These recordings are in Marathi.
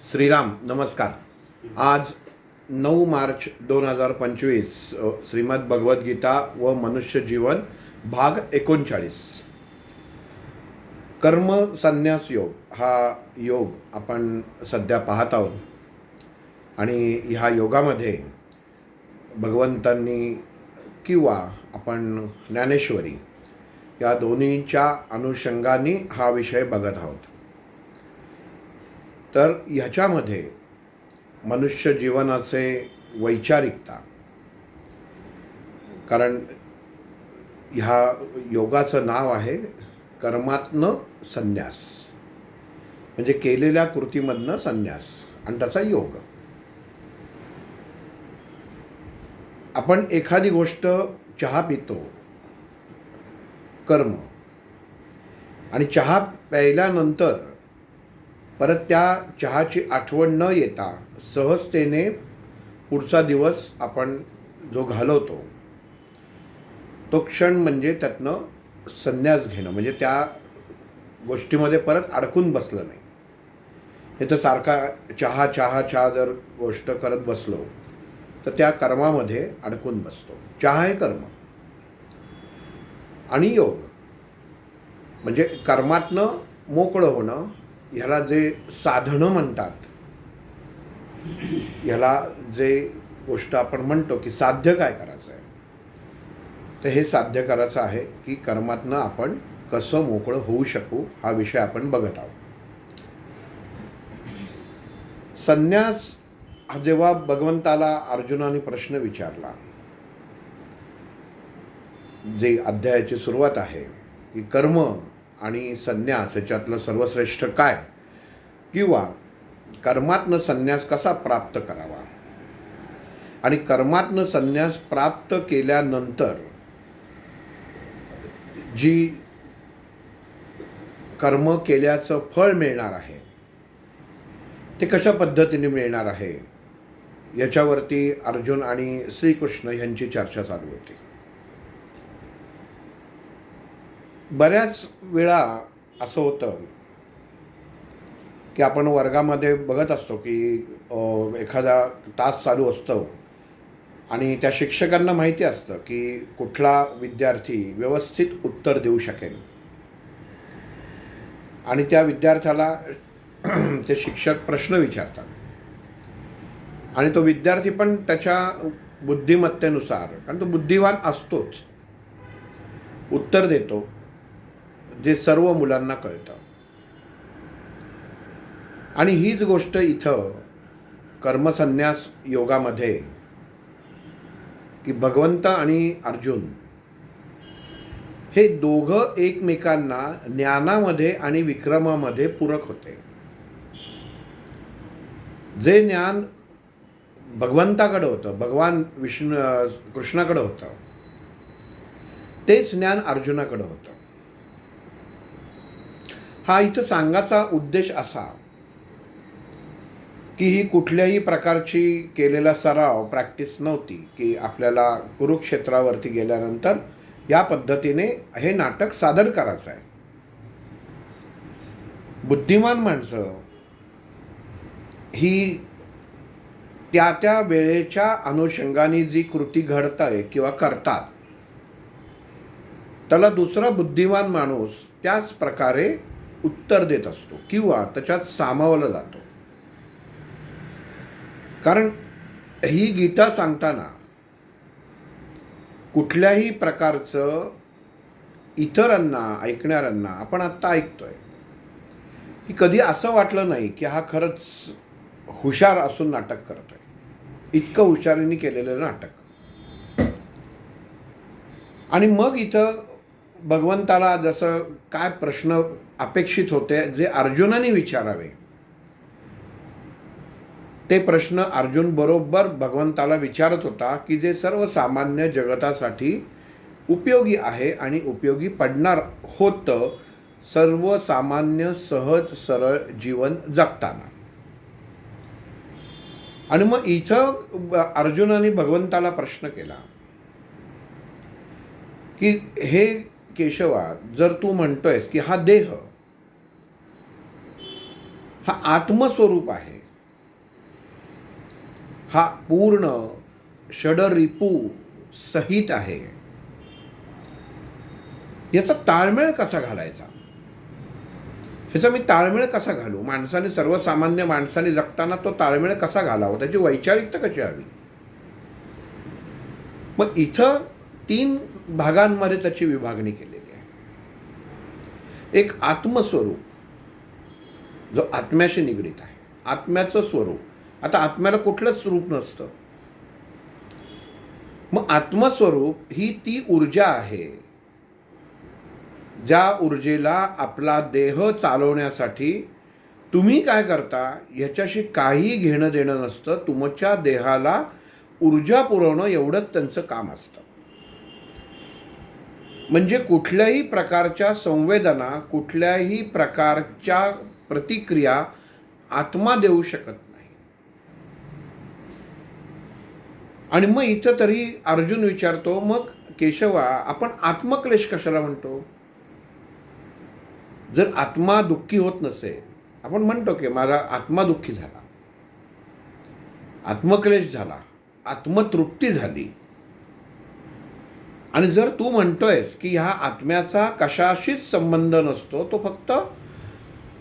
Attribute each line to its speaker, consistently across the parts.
Speaker 1: श्रीराम नमस्कार. आज 9 मार्च 2025 श्रीमद भगवद्गीता व मनुष्य जीवन भाग 39. कर्म संन्यास योग हा योग आपण सध्या पाहत आहोत आणि ह्या योगामध्ये भगवंतांनी किंवा आपण ज्ञानेश्वरी या दोन्हीच्या अनुषंगाने हा विषय बघत आहोत. तर ह्याच्यामध्ये मनुष्य जीवनाचे वैचारिकता, कारण ह्या योगाचं नाव आहे कर्मातनं संन्यास, म्हणजे केलेल्या कृतीमधनं संन्यास आणि त्याचा योग. आपण एखादी गोष्ट चहा पितो, कर्म, आणि चहा प्यायल्यानंतर परत त्या चहाची आठवण न येता सहजतेने पुढचा दिवस आपण जो घालवतो तो क्षण म्हणजे त्यातनं संन्यास घेणं, म्हणजे त्या गोष्टीमध्ये परत अडकून बसलं नाही. हे तर सारखा चहा चहा चहा जर गोष्ट करत बसलो तर त्या कर्मामध्ये अडकून बसतो. चहा हे कर्म आणि योग म्हणजे कर्मातनं मोकळं होणं, ह्याला जे साधनं म्हणतात, ह्याला जे गोष्ट आपण म्हणतो की साध्य काय करायचं आहे, तर हे साध्य करायचं आहे की कर्मातनं आपण कसं मोकळं होऊ शकू, हा विषय आपण बघत आहोत. संन्यास हा जेव्हा भगवंताला अर्जुनाने प्रश्न विचारला, जे अध्यायाची सुरुवात आहे की कर्म आणि संन्यास याच्यातलं सर्वश्रेष्ठ काय, किंवा कर्मातनं संन्यास कसा प्राप्त करावा, आणि कर्मातनं संन्यास प्राप्त केल्यानंतर जी कर्म केल्याचं फळ मिळणार आहे ते कशा पद्धतीने मिळणार आहे, याच्यावरती अर्जुन आणि श्रीकृष्ण यांची चर्चा चालू होती. बऱ्याच वेळा असं होतं की आपण वर्गामध्ये बघत असतो की एखादा तास चालू असतो आणि त्या शिक्षकांना माहिती असतं की कुठला विद्यार्थी व्यवस्थित उत्तर देऊ शकेल, आणि त्या विद्यार्थ्याला ते शिक्षक प्रश्न विचारतात आणि तो विद्यार्थी पण त्याच्या बुद्धिमत्तेनुसार, कारण तो बुद्धिवान असतोच, उत्तर देतो जे सर्व मुलांना कळतं. आणि हीच गोष्ट इथं कर्मसन्यास योगामध्ये की भगवंत आणि अर्जुन हे दोघं एकमेकांना ज्ञानामध्ये आणि विक्रमामध्ये पूरक होते. जे ज्ञान भगवंताकडे होतं, भगवान विष्णू कृष्णाकडे होतं, तेच ज्ञान अर्जुनाकडे होतं. हा इथं सांगायचा उद्देश असा की ही कुठल्याही प्रकारची केलेला सराव, प्रॅक्टिस नव्हती की आपल्याला कुरुक्षेत्रावरती गेल्यानंतर या पद्धतीने हे नाटक सादर करायचं आहे. बुद्धिमान माणसं ही त्या त्या वेळेच्या अनुषंगाने जी कृती घडताय किंवा करतात, त्याला दुसरा बुद्धिमान माणूस त्याच प्रकारे उत्तर देत असतो किंवा त्याच्यात सामावला जातो. कारण ही गीता सांगताना कुठल्याही प्रकारचं इतरांना, ऐकणाऱ्यांना, आपण आत्ता ऐकतोय की कधी असं वाटलं नाही की हा खरंच हुशार असून नाटक करतोय. इतकं हुशारीने केलेलं नाटक. आणि मग इथं भगवंताला जसं काय प्रश्न अपेक्षित होते जे अर्जुनाने विचारावे, ते प्रश्न अर्जुन बरोबर भगवंताला विचारत होता की जे सर्वसामान्य जगतासाठी उपयोगी आहे आणि उपयोगी पडणार होतं, सर्वसामान्य सहज सरळ जीवन जगताना. आणि मग इथं अर्जुनाने भगवंताला प्रश्न केला की हे केशवा, जर तू म्हणतोयस की हा देह हा आत्मस्वरूप आहे, हा पूर्ण षडरिपू सहित आहे. याचा ताळमेळ कसा घालायचा, ह्याचा मी ताळमेळ कसा घालू, माणसाने, सर्वसामान्य माणसाने जगताना तो ताळमेळ कसा घालावा, त्याची वैचारिकता कशी हवी. मग इथं 3 भागांमध्ये त्याची विभागणी केलेली आहे. एक आत्मस्वरूप, जो आत्म्याशी निगडीत आहे, आत्म्याचं स्वरूप. आता आत्म्याला कुठलंच स्वरूप नसतं. मग आत्मस्वरूप ही ती ऊर्जा आहे, ज्या ऊर्जेला आपला देह चालवण्यासाठी तुम्ही काय करता ह्याच्याशी काही घेणं देणं नसतं. तुमच्या देहाला ऊर्जा पुरवणं एवढंच त्यांचं काम असतं. म्हणजे कुठल्याही प्रकारच्या संवेदना, कुठल्याही प्रकारच्या प्रतिक्रिया आत्मा देऊ शकत नाही. आणि मग इथं तरी अर्जुन विचारतो, मग केशवा आपण आत्मक्लेश कशाला म्हणतो? जर आत्मा दुःखी होत नसेल, आपण म्हणतो की माझा आत्मा दुःखी झाला, आत्मक्लेश झाला, आत्मतृप्ती झाली. आणि जर तू म्हणतोयस की ह्या आत्म्याचा कशाशीच संबंध नसतो, तो फक्त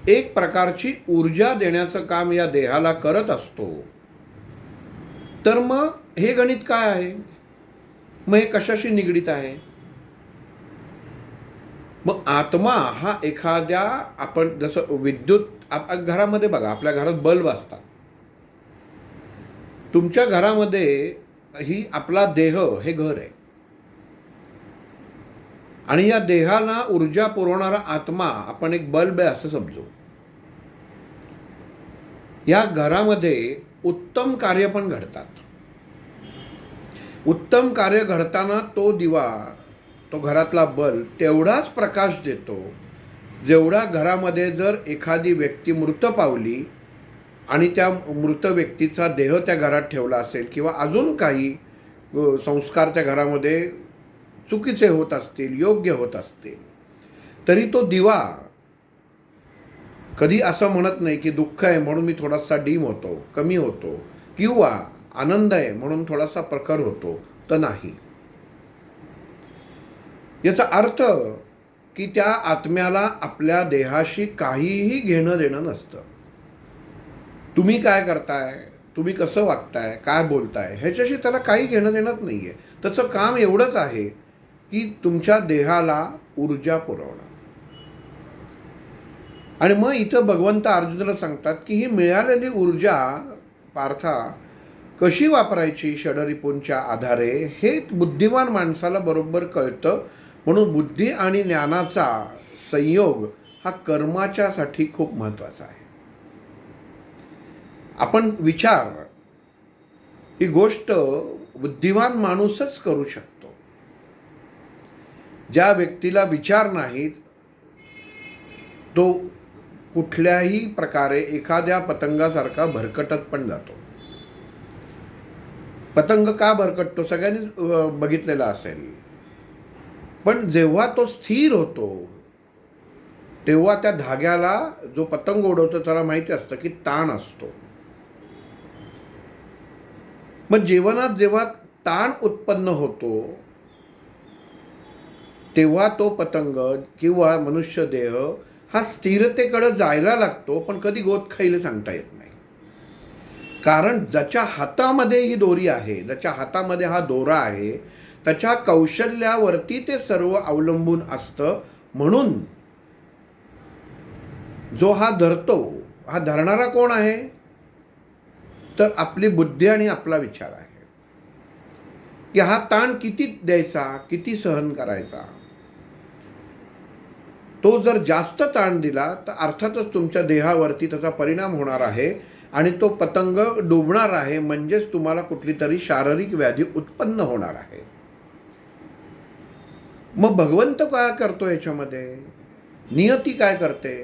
Speaker 1: एक प्रकारची ऊर्जा देण्याचं काम या देहाला करत असतो, तर मग हे गणित काय आहे? मग हे कशाशी निगडीत आहे? मग आत्मा हा एखाद्या, आपण जसं विद्युत, घरामध्ये बघा, आपल्या घरात बल्ब असतात. तुमच्या घरामध्ये ही आपला देह हे घर आहे, आणि या देहाला ऊर्जा पुरवणारा आत्मा आपण एक बल्ब आहे असं समजू. या घरामध्ये उत्तम कार्य पण घडतात. उत्तम कार्य घडताना तो दिवा, तो घरातला बल्ब तेवढाच प्रकाश देतो जेवढा घरामध्ये जर एखादी व्यक्ती मृत पावली आणि त्या मृत व्यक्तीचा देह त्या घरात ठेवला असेल, किंवा अजून काही संस्कार त्या घरामध्ये चुकीचे होत असतील, योग्य होत असतील, तरी तो दिवा कधी असं म्हणत नाही की दुःख आहे म्हणून मी थोडासा डीम होतो, कमी होतो, किंवा आनंद आहे म्हणून थोडासा प्रखर होतो, तर नाही. याचा अर्थ की त्या आत्म्याला आपल्या देहाशी काहीही घेणं देणं नसतं. तुम्ही काय करताय, तुम्ही कसं वागताय, काय बोलताय, ह्याच्याशी त्याला काही घेणं देणंच नाही आहे. त्याचं काम एवढंच आहे की तुमच्या देहाला ऊर्जा पुरवणं. आणि मग इथं भगवंत अर्जुनाला सांगतात की ही मिळालेली ऊर्जा पार्था कशी वापरायची षडरिपूंच्या आधारे, हे बुद्धिमान माणसाला बरोबर कळतं. म्हणून बुद्धी आणि ज्ञानाचा संयोग हा कर्माच्यासाठी खूप महत्त्वाचा आहे. आपण विचार ही गोष्ट बुद्धिमान माणूसच करू शकतो. ज्या व्यक्तीला विचार नाहीत तो कुठल्याही प्रकारे एखाद्या पतंगासारखा भरकटत पण जातो. पतंग का भरकटतो सगळ्यांनी बघितलेला असेल, पण जेव्हा तो स्थिर होतो तेव्हा त्या धाग्याला जो पतंग उडवतो त्याला माहिती असतं की ताण असतो. मग जीवनात जेव्हा ताण उत्पन्न होतो तेव्हा तो पतंग किंवा मनुष्य देह हा स्थिरतेकडे जायला लागतो, पण कधी गोत खाईल सांगता येत नाही. कारण ज्याच्या हातामध्ये ही दोरी आहे, ज्याच्या हातामध्ये हा दोरा आहे, त्याच्या कौशल्यावरती ते सर्व अवलंबून असतं. म्हणून जो हा धरतो, हा धरणारा कोण आहे, तर आपली बुद्धी आणि आपला विचार आहे की हा ताण किती द्यायचा, किती सहन करायचा. तो जर जास्त ताण दिला तर अर्थातच तुमच्या देहावरती त्याचा परिणाम होणार आहे आणि तो पतंग डुबणार आहे, म्हणजेच तुम्हाला कुठली तरी शारीरिक व्याधी उत्पन्न होणार आहे. मग भगवंत काय करतो याच्यामध्ये, नियती काय करते,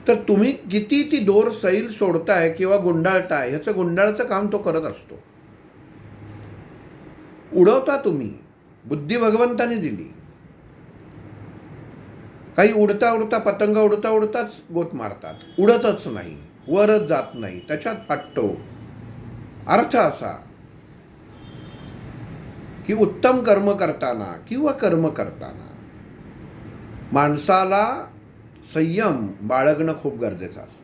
Speaker 1: तर तुम्ही किती ती दोर सैल सोडताय किंवा गुंडाळताय, ह्याचं गुंडाळचं काम तो करत असतो. उडवता तुम्ही, बुद्धी भगवंताने दिली. काही उडता उडता पतंग उडता उडताच गोत मारतात, उडतच नाही, वरच जात नाही, त्याच्यात फाटतो. अर्थ असा की उत्तम कर्म करताना किंवा कर्म करताना माणसाला संयम बाळगणं खूप गरजेचं असतं.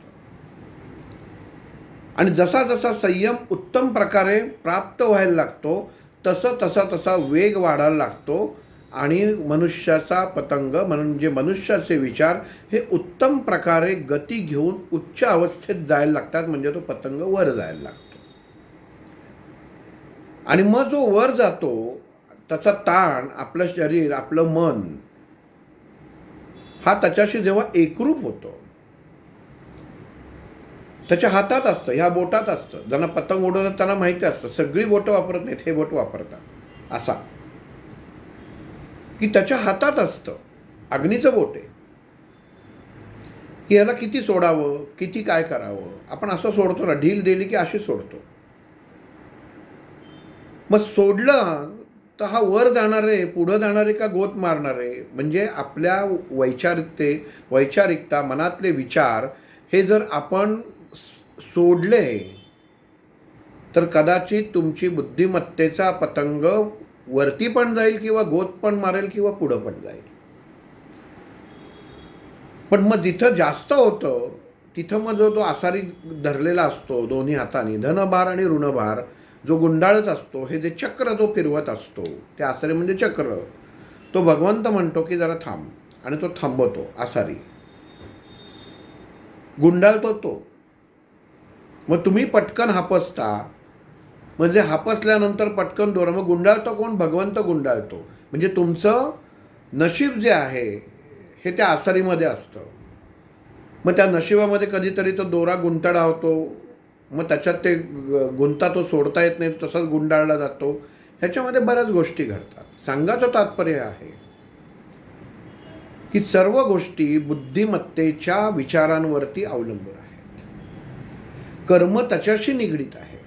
Speaker 1: आणि जसा जसा संयम उत्तम प्रकारे प्राप्त व्हायला लागतो तसा वेग वाढायला लागतो आणि मनुष्याचा पतंग म्हणजे मनुष्याचे विचार हे उत्तम प्रकारे गती घेऊन उच्च अवस्थेत जायला लागतात. म्हणजे तो पतंग वर जायला लागतो. आणि मग जो वर जातो त्याचा ताण आपलं शरीर आपलं मन हा त्याच्याशी जेव्हा एकरूप होतो, त्याच्या हातात असतं, ह्या बोटात असतं. ज्यांना पतंग उडवतात त्यांना माहिती असतं, सगळी बोटं वापरत नाहीत, हे बोट वापरतात. असा की त्याच्या हातात असतं, अग्नीचं बोट आहे की याला किती सोडावं, किती काय करावं. आपण असं सोडतो ना, ढील दिली की अशी सोडतो. मग सोडलं तर हा वर जाणारे, पुढं जाणारे का गोत मारणारे, म्हणजे आपल्या वैचारिकता मनातले विचार हे जर आपण सोडले तर कदाचित तुमची बुद्धिमत्तेचा पतंग वरती पण जाईल किंवा गोत पण मारेल किंवा पुढं पण जाईल. पण मग जिथं जास्त होतं तिथं मग जो आसारी धरलेला असतो दोन्ही हाताने, धनभार आणि ऋणभार जो गुंडाळत असतो, हे जे चक्र जो फिरवत असतो, ते आसारी म्हणजे चक्र, तो भगवंत म्हणतो की जरा थांब, आणि तो थांबवतो. आसारी गुंडाळतो तो. मग तुम्ही पटकन हापसता, म्हणजे हापसल्यानंतर पटकन दोरा. मग गुंडाळतो कोण? भगवंत गुंडाळतो. म्हणजे तुमचं नशीब जे आहे हे त्या आसारीमध्ये असतं. मग त्या नशिबामध्ये कधीतरी तो दोरा गुंतडा होतो, मग त्याच्यात ते गुंता तो सोडता येत नाही, तसाच गुंडाळला जातो. ह्याच्यामध्ये बऱ्याच गोष्टी घडतात. सांगायचं तात्पर्य आहे की सर्व गोष्टी बुद्धिमत्तेच्या विचारांवरती अवलंबून आहेत. कर्म त्याच्याशी निगडीत आहे.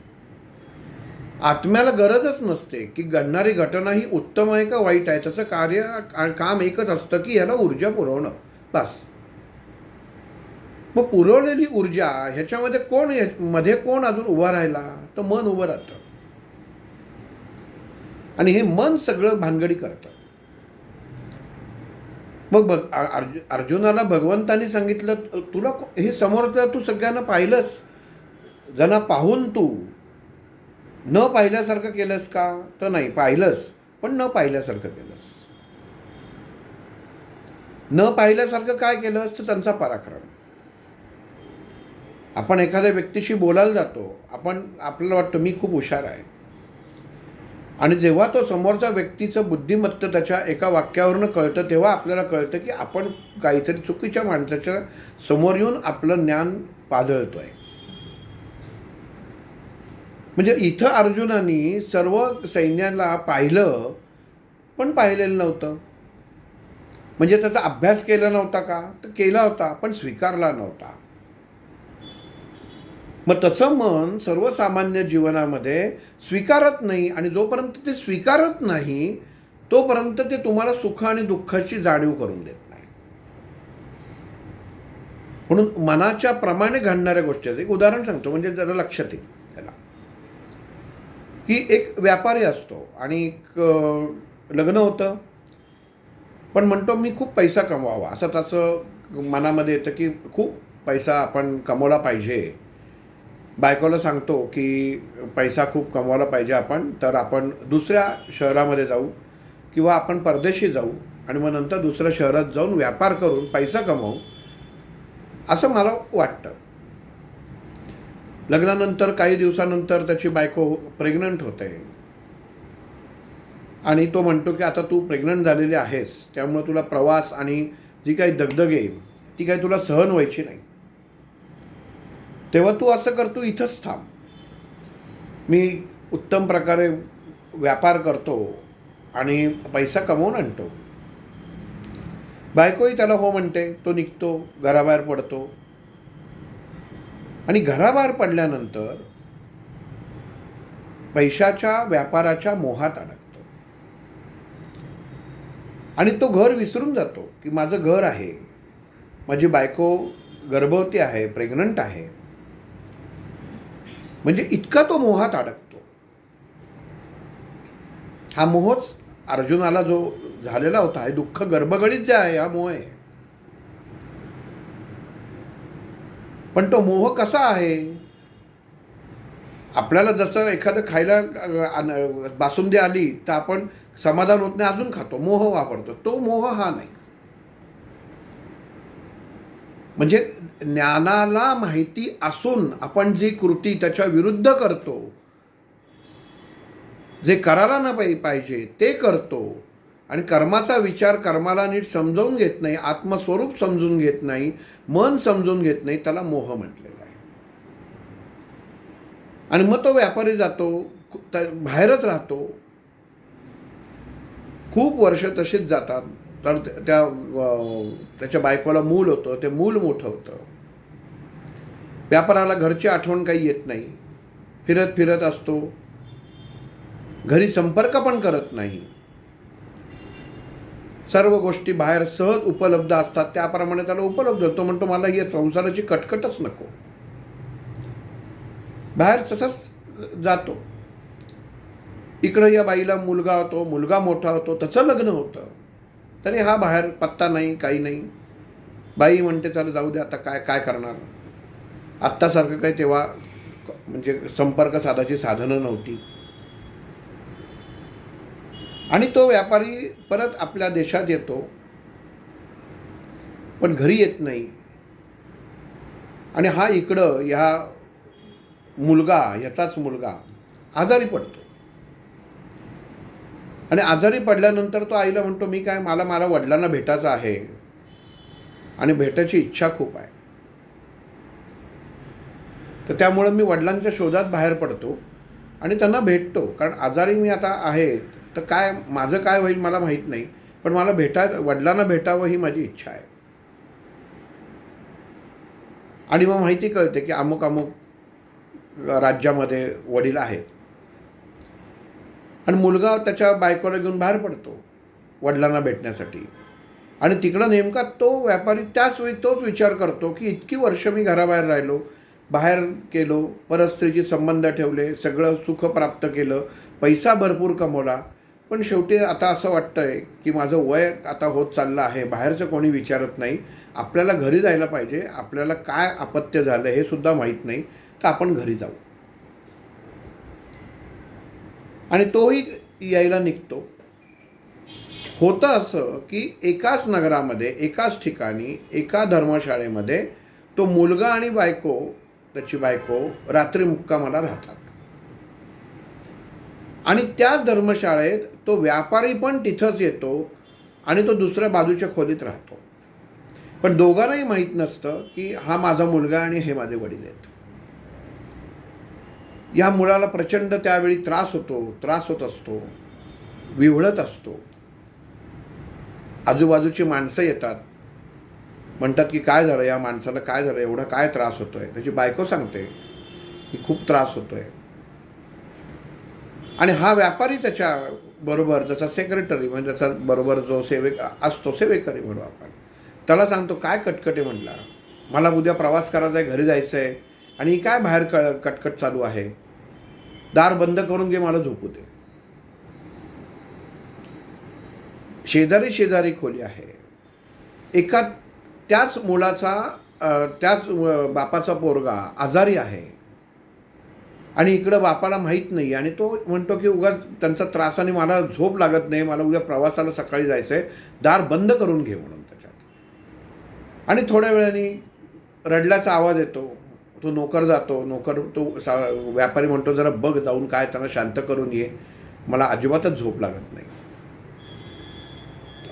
Speaker 1: आत्म्याला गरजच नसते की घडणारी घटना ही उत्तम आहे का वाईट आहे. त्याचं काम एकच असतं की याला ऊर्जा पुरवणं, बस. मग पुरवलेली ऊर्जा ह्याच्यामध्ये कोण अजून उभा राहिला? तर मन उभं राहतं. आणि हे मन सगळं भानगडी करतं. मग अर्जुनाला भगवंतानी सांगितलं, तुला हे समोरचं तू सगळ्यांना पाहिलंस, ज्यांना पाहून तू न पाहिल्यासारखं केलंस का? तर नाही, पाहिलंस पण न पाहिल्यासारखं केलंस. न पाहिल्यासारखं काय केलंस? तर त्यांचा पराक्रम. आपण एखाद्या व्यक्तीशी बोलायला जातो, आपल्याला वाटतं मी खूप हुशार आहे, आणि जेव्हा तो समोरच्या व्यक्तीचं बुद्धिमत्ता त्याच्या एका वाक्यावरनं कळतं, तेव्हा आपल्याला कळतं की आपण काहीतरी चुकीच्या माणसाच्या समोर येऊन आपलं ज्ञान पाजळतोय. म्हणजे इथं अर्जुनाने सर्व सैन्याला पाहिलं पण पाहिलेलं नव्हतं. म्हणजे त्याचा अभ्यास केला नव्हता का? तर केला होता, पण स्वीकारला नव्हता. मग तसं मन सर्वसामान्य जीवनामध्ये स्वीकारत नाही, आणि जोपर्यंत ते स्वीकारत नाही तोपर्यंत ते तुम्हाला सुख आणि दुःखाची जाणीव करून देत नाही. म्हणून मनाच्या प्रमाणे घडणाऱ्या गोष्टी. एक उदाहरण सांगतो, म्हणजे जरा लक्षात येईल त्याला, की एक व्यापारी असतो आणि एक लग्न होतं, पण म्हणतो मी खूप पैसा कमवावा, असं त्याचं मनामध्ये येतं की खूप पैसा आपण कमवला पाहिजे. बायकोला सांगतो की पैसा खूप कमवायला पाहिजे आपण, तर आपण दुसऱ्या शहरामध्ये जाऊ किंवा आपण परदेशी जाऊ आणि मग नंतर दुसऱ्या शहरात जाऊन व्यापार करून पैसा कमवू, असं मला वाटतं. लग्नानंतर काही दिवसानंतर त्याची बायको प्रेग्नंट होते आणि तो म्हणतो की आता तू प्रेग्नंट झालेली आहेस, त्यामुळे तुला प्रवास आणि जी काही दगदग येईल ती काही तुला सहन व्हायची नाही. तेव्हा तू असं कर, तू इथंच थांब, मी उत्तम प्रकारे व्यापार करतो आणि पैसा कमवून आणतो. बायकोही त्याला हो म्हणते. तो निघतो, घराबाहेर पडतो, आणि घराबाहेर पडल्यानंतर पैशाच्या व्यापाराच्या मोहात अडकतो आणि तो घर विसरून जातो की माझं घर आहे, माझी बायको गर्भवती आहे, प्रेग्नंट आहे. म्हणजे इतका तो मोहात अडकतो. हा मोहच अर्जुनाला जो झालेला होता, हे दुःख गर्भगडीत जे आहे हा मोह आहे. पण तो मोह कसा आहे? आपल्याला जसं एखादं खायला बासुंदी आली तर आपण समाधान होत नाही, अजून खातो, मोह वापरतो. तो मोह हा नाही. म्हणजे ज्ञानाला माहिती असून आपण जी कृती त्याच्या विरुद्ध करतो, जे करायला न पाहिजे ते करतो, आणि कर्माचा विचार कर्माला नीट समजावून घेत नाही, आत्मस्वरूप समजून घेत नाही, मन समजून घेत नाही, त्याला मोह म्हटलेला आहे. आणि मग तो व्यापारी जातो, बाहेरच राहतो, खूप वर्ष तशीच जातात. तर त्याच्या बायकोला मूल होतं, ते मूल मोठं होतं. व्यापाराला घरची आठवण काही येत नाही, फिरत फिरत असतो, घरी संपर्क पण करत नाही. सर्व गोष्टी बाहेर सहज उपलब्ध असतात त्याप्रमाणे त्याला उपलब्ध होतो. म्हणतो मला ही संसाराची कटकटच नको. बाहेर तसंच जातो. इकडं या बाईला मुलगा होतो, मुलगा मोठा होतो, त्याचं लग्न होतं, तरी हा बाहेर पत्ता नाही, काही नाही. बाई म्हणते चला जाऊ दे, आता काय काय करणार. आत्तासारखं काही तेव्हा म्हणजे संपर्क साधायची साधनं नव्हती. आणि तो व्यापारी परत आपल्या देशात येतो, पण घरी येत नाही. आणि हा इकडं याचाच मुलगा आजारी पडतो. आणि आजारी पडल्यानंतर तो आईला म्हणतो मी काय, मला वडिलांना भेटायचं आहे आणि भेटायची इच्छा खूप आहे. तर त्यामुळे मी वडिलांच्या शोधात बाहेर पडतो आणि त्यांना भेटतो. कारण आजारी मी आता आहे, तर काय माझं काय होईल मला माहीत नाही, पण मला वडिलांना भेटावं ही माझी इच्छा आहे. आणि मग माहिती कळते की अमुक राज्यामध्ये वडील आहेत. आणि मुलगा त्याच्या बायकोला घेऊन बाहेर पडतो वडिलांना भेटण्यासाठी. आणि तिकडं नेमका तो व्यापारी त्याच वेळी तोच विचार करतो की इतकी वर्ष मी घराबाहेर राहिलो, बाहेर केलो, परस्त्रीचे संबंध ठेवले, सगळं सुख प्राप्त केलं, पैसा भरपूर कमवला, पण शेवटी आता असं वाटतंय की माझं वय आता होत चाललं आहे, बाहेरचं कोणी विचारत नाही, आपल्याला घरी जायला पाहिजे, आपल्याला काय अपत्य झालं हे सुद्धा माहीत नाही, तर आपण घरी जाऊ. आणि तोही यायला निघतो. होतं असं की एकाच नगरामध्ये, एकाच ठिकाणी, एका धर्मशाळेमध्ये तो मुलगा आणि त्याची बायको रात्री मुक्कामाला राहतात. आणि त्याच धर्मशाळेत तो व्यापारी पण तिथंच येतो आणि तो दुसऱ्या बाजूच्या खोलीत राहतो. पण दोघांनाही माहीत नसतं की हा माझा मुलगा आणि हे माझे वडील आहेत. या मुलाला प्रचंड त्यावेळी त्रास होत असतो, विव्हळत असतो. आजूबाजूची माणसं येतात, म्हणतात की काय झालं या माणसाला, काय झालं, एवढा काय त्रास होतोय. त्याची बायको सांगते की खूप त्रास होतोय. आणि हा व्यापारी त्याच्या बरोबर त्याचा सेक्रेटरी म्हणजे त्याचा बरोबर जो सेवेकरी म्हणू आपण, त्याला सांगतो काय कटकट आहे. म्हटला मला उद्या प्रवास करायचा आहे, घरी जायचं आहे, आणि ही काय बाहेर कटकट चालू आहे, दार बंद करून घे, मला झोपू दे. शेजारी खोली आहे. त्याच त्याच बापाचा पोरगा आजारी आहे आणि इकडं बापाला माहीत नाही. आणि तो म्हणतो की उगाच त्यांचा त्रासाने मला झोप लागत नाही, मला उद्या प्रवासाला सकाळी जायचं आहे, दार बंद करून घे म्हणून त्याच्यात. आणि थोड्या वेळाने रडल्याचा आवाज येतो. तो नोकर जातो. व्यापारी म्हणतो जरा बघ जाऊन काय त्यांना शांत करून ये, मला अजिबातच झोप लागत नाही.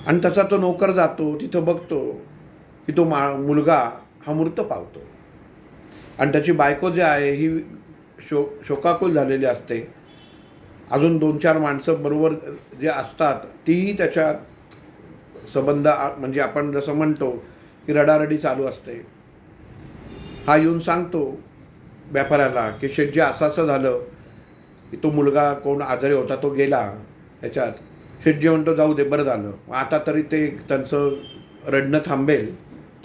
Speaker 1: आणि तसा तो नोकर जातो, तिथं बघतो की तो मुलगा हा मृत पावतो. आणि त्याची बायको जी आहे ही शोकाकुल झालेली असते. अजून 2-4 माणसं बरोबर जे असतात तीही त्याच्या संबंध म्हणजे आपण जसं म्हणतो की रडारडी चालू असते. हा येऊन सांगतो व्यापाऱ्याला की शेठजी असं झालं की तो मुलगा कोण आजारी होता तो गेला त्याच्यात. शेठजी म्हणतो जाऊ दे, बरं झालं, आता तरी ते त्यांचं रडणं थांबेल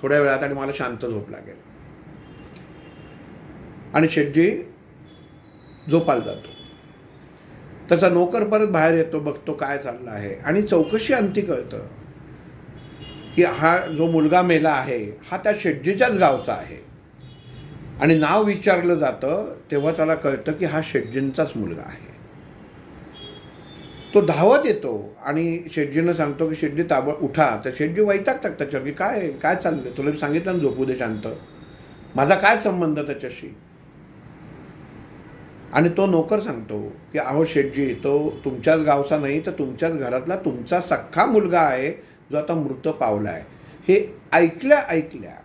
Speaker 1: थोड्या वेळात आणि मला शांत झोप लागेल. आणि शेठजी झोपायला जातो. तसा नोकर परत बाहेर येतो, बघतो काय चाललं आहे आणि चौकशी अंती कळतं की हा जो मुलगा मेला आहे हा त्या शेटजीच्याच गावचा आहे. आणि नाव विचारलं जातं तेव्हा त्याला कळतं की हा शेटजींचाच मुलगा आहे. तो धावत येतो आणि शेटजींना सांगतो की शेटजी उठा. तर शेटजी वैतागतात त्याच्यावर की काय काय चाललंय, तुला सांगितलं ना झोपू दे शांत, माझा काय संबंध त्याच्याशी. आणि तो नोकर सांगतो की अहो शेटजी, तो तुमच्याच गावचा नाही तर तुमच्याच घरातला तुमचा सख्खा मुलगा आहे जो आता मृत पावला आहे. हे ऐकल्या ऐकल्या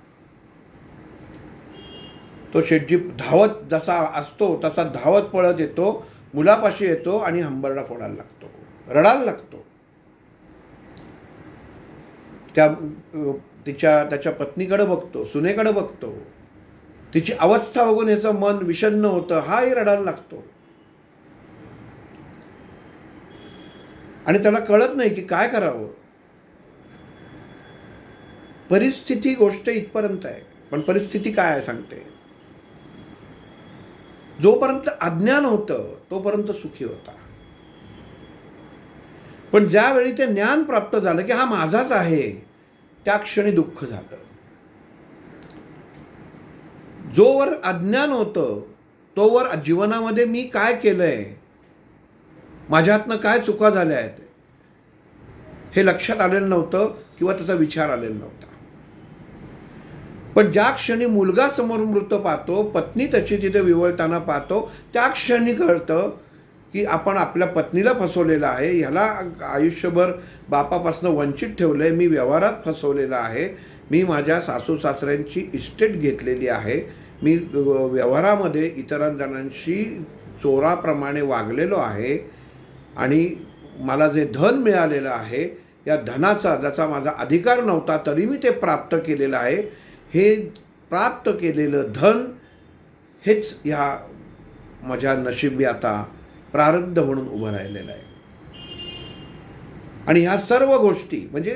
Speaker 1: तो शेटजी धावत जसा असतो तसा धावत पळत येतो, मुलापाशी येतो आणि हंबरडा फोडायला लागतो, रडायला लागतो. त्याच्या पत्नीकडे बघतो, सुनेकडे बघतो. तिची अवस्था बघून याचं मन विषण्ण होतं, हाही रडायला लागतो. आणि त्याला कळत नाही की काय करावं. परिस्थिती गोष्ट इथपर्यंत आहे, पण परिस्थिती काय आहे सांगते. जोपर्यंत अज्ञान होतं तोपर्यंत सुखी होता, पण ज्यावेळी ते ज्ञान प्राप्त झालं की हा माझाच आहे, त्या क्षणी दुःख झालं. जोवर अज्ञान होतं तोवर जीवनामध्ये मी काय केलंय, माझ्या हातनं काय चुका झाल्या आहेत हे लक्षात आलेलं नव्हतं किंवा त्याचा विचार आलेला नव्हता. पण ज्या क्षणी मुलगा समोर मृत पाहतो, पत्नी त्याची तिथे विवळताना पाहतो, त्या क्षणी कळतं की आपण आपल्या पत्नीला फसवलेलं आहे, ह्याला आयुष्यभर बापापासून वंचित ठेवलंय, मी व्यवहारात फसवलेला आहे, मी माझ्या सासू सासऱ्यांची इस्टेट घेतलेली आहे, मी व्यवहारामध्ये इतरांजणांशी चोराप्रमाणे वागलेलो आहे आणि मला जे धन मिळालेलं आहे या धनाचा ज्याचा माझा अधिकार नव्हता तरी मी ते प्राप्त केलेलं आहे. हे प्राप्त केलेलं धन हेच ह्या माझ्या नशिबी आता प्रारब्ध म्हणून उभं राहिलेलं आहे. आणि ह्या सर्व गोष्टी म्हणजे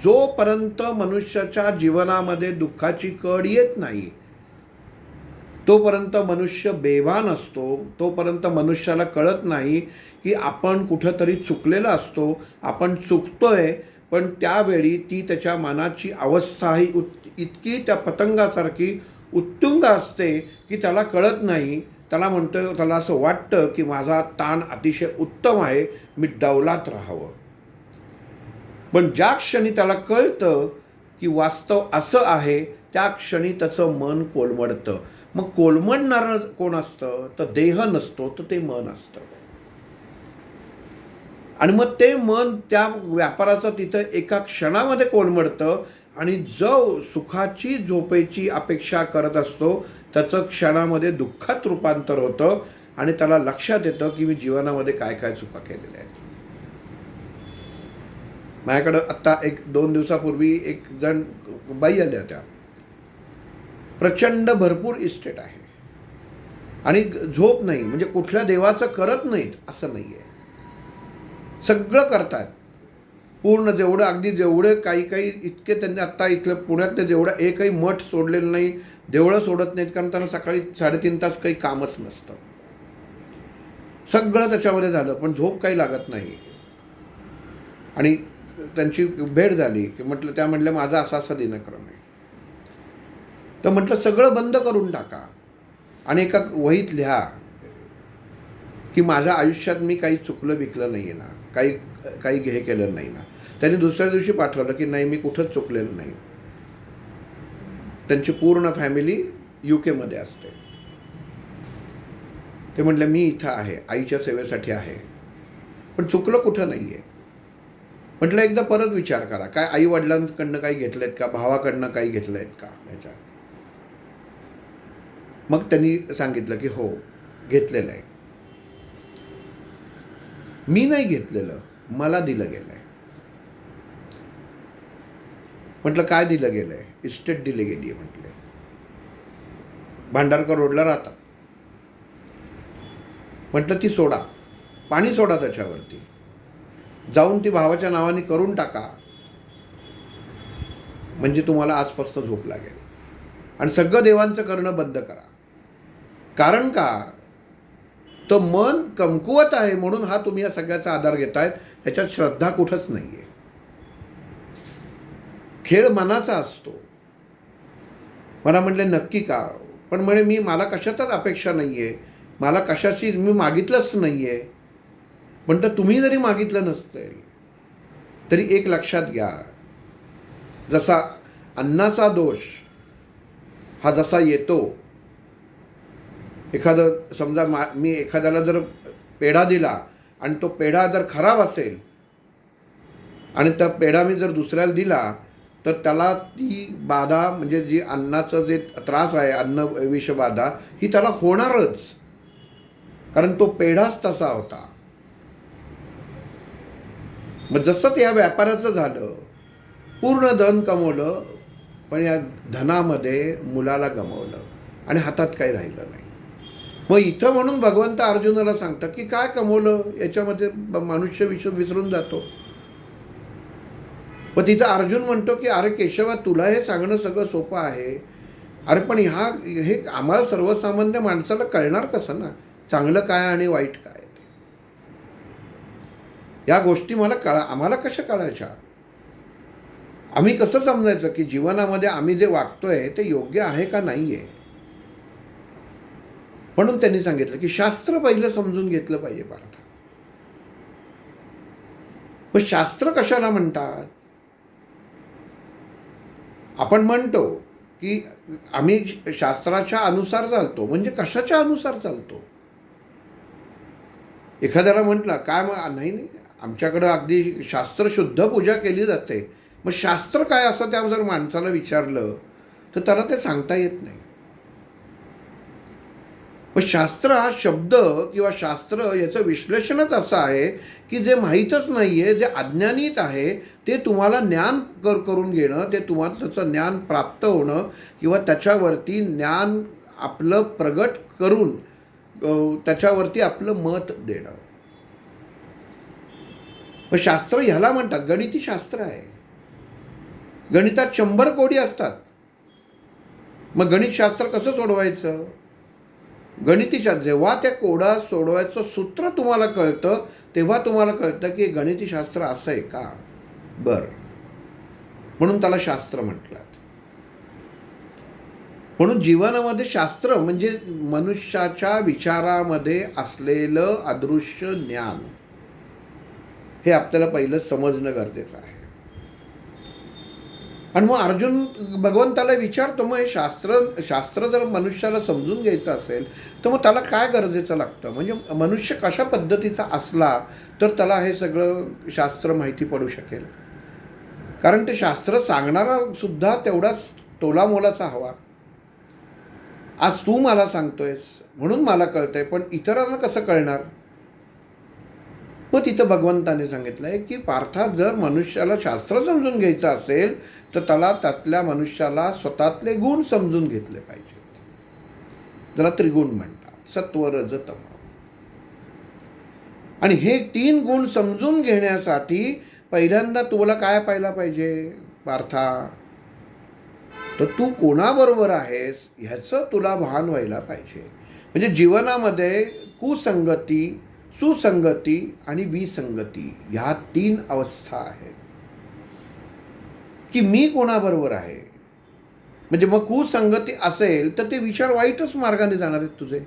Speaker 1: जोपर्यंत मनुष्याच्या जीवनामध्ये दुःखाची कड येत नाही तोपर्यंत मनुष्य बेभान असतो, तोपर्यंत मनुष्याला कळत नाही की आपण कुठंतरी चुकलेला असतो, आपण चुकतोय. पण त्यावेळी ती त्याच्या मनाची अवस्था ही इतकी त्या पतंगासारखी उत्तुंग असते की त्याला कळत नाही. त्याला म्हणतो, त्याला असं वाटतं की माझा ताण अतिशय उत्तम आहे, मी डौलात राहावं. पण ज्या क्षणी त्याला कळतं की वास्तव असं आहे त्या क्षणी त्याचं मन कोलमडतं. मग कोलमडणारं कोण असतं तर देह नसतो, तर ते मन असतं. आणि मग ते मन त्या व्यापाराचं तिथं एका क्षणामध्ये कोलमडतं आणि जो सुखाची झोपेची अपेक्षा करत असतो त्याचं क्षणामध्ये दुःखात रूपांतर होतं आणि त्याला लक्षात येतं की मी जीवनामध्ये काय काय चुका केलेल्या आहेत. माझ्याकडं आत्ता 1-2 दिवसापूर्वी एक जण बाई आल्या होत्या. प्रचंड भरपूर इस्टेट आहे आणि झोप नाही, म्हणजे कुठल्या देवाचं करत नाहीत असं नाही आहे, सगळं करतात पूर्ण. जेवढं अगदी जेवढे काही इतके त्यांनी आत्ता इथलं पुण्यातले जेवढं एकही मठ सोडलेलं नाही, देवळं सोडत नाहीत, कारण त्यांना सकाळी 3.5 तास काही कामच नसतं. सगळं त्याच्यामध्ये झालं पण झोप काही लागत नाही. आणि त्यांची भेट झाली की त्या म्हटलं माझा असा दिनक्रम आहे. तर म्हटलं सगळं बंद करून टाका आणि एका वहीत लिहा की माझ्या आयुष्यात मी काही चुकलं बिकलं नाही आहे ना, काही हे केलं नाही ना. त्यांनी दुसऱ्या दिवशी पाठवलं की नाही मी कुठंच चुकलेलं नाही. त्यांची पूर्ण फॅमिली UK मध्ये असते. ते म्हटले मी इथं आहे, आईच्या सेवेसाठी आहे, पण चुकलं कुठं नाही आहे. म्हटलं एकदा परत विचार करा, काय आई वडिलांकडनं काही घेतलेत का, भावाकडनं काही घेतलं आहेत का ह्याच्या. मग त्यांनी सांगितलं की हो घेतलेलं आहे. मी नाही घेतलेलं, मला दिलं गेलं आहे. म्हटलं काय दिलं गेलं आहे. इस्टेट दिली गेली आहे. म्हटले भांडारकर रोडला राहतात. म्हटलं ती सोडा, पाणी सोडा त्याच्यावरती, जाऊन ती भावाच्या नावाने करून टाका, म्हणजे तुम्हाला आजपासून झोप लागेल. आणि सगळं देवांचं करणं बंद करा. कारण का तर मन कमकुवत आहे म्हणून हा तुम्ही या सगळ्याचा आधार घेतायत, ह्याच्यात श्रद्धा कुठंच नाही आहे. खेळ मनाचा असतो. मला म्हणले नक्की का? पण म्हणे मला कशातच अपेक्षा नाही आहे, मला कशाची मी मागितलंच नाही आहे. म्हणतं तुम्ही जरी मागितलं नसतं तरी एक लक्षात घ्या, जसा अन्नाचा दोष हा जसा येतो, एखादं समजा मी एखाद्याला जर पेढा दिला आणि तो पेढा जर खराब असेल आणि त्या पेढा मी जर दुसऱ्याला दिला तर त्याला ती बाधा म्हणजे जी अन्नाचं जे त्रास आहे, अन्न विषबाधा ही त्याला होणारच, कारण तो पेढाच तसा होता. मग जसं या व्यापाराचं झालं, पूर्ण धन कमवलं पण या धनामध्ये मुलाला गमावलं आणि हातात काही राहिलं नाही. मग इथं म्हणून भगवंत अर्जुनाला सांगतात की काय कमवलं याच्यामध्ये मनुष्य विसरून जातो. मग तिथं अर्जुन म्हणतो की अरे केशवा, तुला हे सांगणं सगळं सोपं आहे, अरे पण हे आम्हाला सर्वसामान्य माणसाला कळणार कसं ना, चांगलं काय आणि वाईट काय ते. या गोष्टी आम्हाला कशा कळायच्या? आम्ही कसं समजायचं की जीवनामध्ये आम्ही जे वागतोय ते योग्य आहे का नाही आहे? म्हणून त्यांनी सांगितलं की शास्त्र पहिलं समजून घेतलं पाहिजे पार्थ. मग शास्त्र कशाला म्हणतात? आपण म्हणतो की आम्ही शास्त्राच्या अनुसार चालतो. म्हणजे कशाच्या अनुसार चालतो? एखाद्याला म्हटलं काय मग नाही आमच्याकडं अगदी शास्त्रशुद्ध पूजा केली जाते. मग शास्त्र काय असं त्या जर माणसाला विचारलं तर त्याला ते सांगता येत नाही. मग शास्त्र हा शब्द किंवा शास्त्र याचं विश्लेषणच असं आहे की जे माहीतच नाही आहे, जे अज्ञानीत आहे ते तुम्हाला ज्ञान करून घेणं, ते तुम्हाला त्याचं ज्ञान प्राप्त होणं किंवा त्याच्यावरती ज्ञान आपलं प्रगट करून त्याच्यावरती आपलं मत देणं. मग शास्त्र ह्याला म्हणतात, गणिती शास्त्र आहे. गणितात 100 कोडी असतात. मग गणितशास्त्र कसं सोडवायचं? गणितीशास्त्र जेव्हा त्या कोडा सोडवायचं सूत्र तुम्हाला कळतं तेव्हा तुम्हाला कळतं की गणितीशास्त्र असं आहे का. बरं, म्हणून त्याला शास्त्र म्हटलं. म्हणून जीवनामध्ये शास्त्र म्हणजे मनुष्याच्या विचारामध्ये असलेलं अदृश्य ज्ञान, हे आपल्याला पहिलं समजणं गरजेचं आहे. आणि मग अर्जुन भगवंताला विचारतो, मग हे शास्त्र जर मनुष्याला समजून घ्यायचं असेल तर मग त्याला काय गरजेचं लागतं? म्हणजे मनुष्य कशा पद्धतीचा असला तर त्याला हे सगळं शास्त्र माहिती पडू शकेल? कारण ते शास्त्र सांगणारा सुद्धा तेवढाच तोलामोलाचा हवा. आज तू मला सांगतोयस म्हणून मला कळतंय, पण इतरांना कसं कळणार? मग तिथं भगवंताने सांगितलं आहे की पार्था, जर मनुष्याला शास्त्र समजून घ्यायचं असेल तर त्याला त्यातल्या मनुष्याला स्वतःतले गुण समजून घेतले पाहिजेत. ज्याला त्रिगुण म्हणतात, सत्व रज तम. आणि हे 3 गुण समजून घेण्यासाठी पहिल्यांदा तुला काय पाहिला पाहिजे पार्था? तर तू कोणाबरोबर आहेस ह्याचं तुला भान व्हायला पाहिजे. म्हणजे जीवनामध्ये कुसंगती, सुसंगती आणि विसंगती ह्या 3 अवस्था आहेत की मी कोणाबरोबर आहे. म्हणजे मग कुसंगती असेल तर ते विचार वाईटच मार्गाने जाणार आहेत तुझे.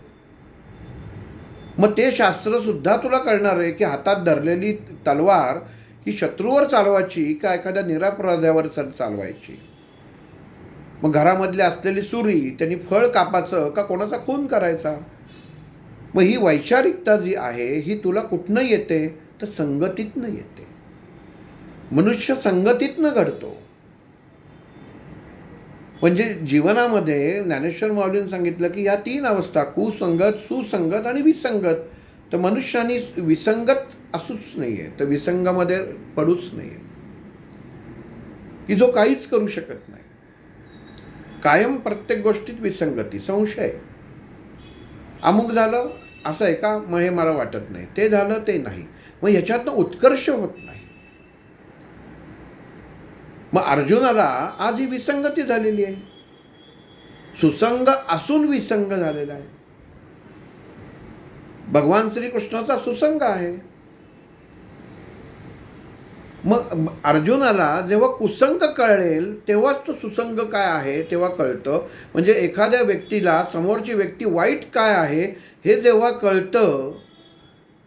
Speaker 1: मग ते शास्त्र सुद्धा तुला कळणार आहे की हातात धरलेली तलवार ही शत्रूवर चालवायची का एखाद्या निरपराध्यावर चालवायची. मग घरामधली असलेली सुरी त्यांनी फळ कापायचं का कोणाचा खून करायचा. मग ही वैचारिकता जी आहे ही तुला कुठनं येते? तर संगतीतनं येते. मनुष्य संगतीतनं घडतो. म्हणजे जीवनामध्ये ज्ञानेश्वर माऊलींनी सांगितलं की या 3 अवस्था, कुसंगत, सुसंगत आणि विसंगत. तर मनुष्याने विसंगत असूच नाही आहे, तर विसंगामध्ये पडूच नाही आहे की जो काहीच करू शकत नाही. कायम प्रत्येक गोष्टीत विसंगती, संशय. अमुक झालं असं आहे का, मग हे मला वाटत नाही, ते झालं ते नाही, मग ह्याच्यातनं उत्कर्ष होत नाही. मग अर्जुनाला आज ही विसंगती झालेली आहे. सुसंग असून विसंग झालेला आहे. भगवान श्रीकृष्णाचा सुसंग आहे. मग अर्जुनाला जेव्हा कुसंग कळेल तेव्हाच तो सुसंग काय आहे तेव्हा कळतं. म्हणजे एखाद्या व्यक्तीला समोरची व्यक्ती वाईट काय आहे हे जेव्हा कळतं,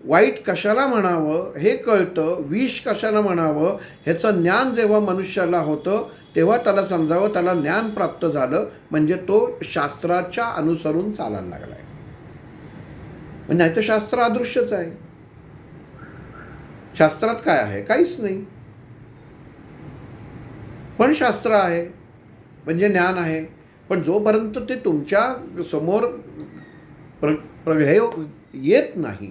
Speaker 1: वाईट कशाला म्हणावं हे कळतं, विष कशाला म्हणावं ह्याचं ज्ञान जेव्हा मनुष्याला होतं तेव्हा त्याला समजावं त्याला ज्ञान प्राप्त झालं, म्हणजे तो शास्त्राच्या अनुसरून चालायला लागला आहे. म्हणजे नाही तर शास्त्र अदृश्यच आहे. शास्त्रात काय आहे? काहीच नाही. पण शास्त्र आहे म्हणजे ज्ञान आहे. पण जोपर्यंत ते तुमच्या समोर प्रभेय येत नाही,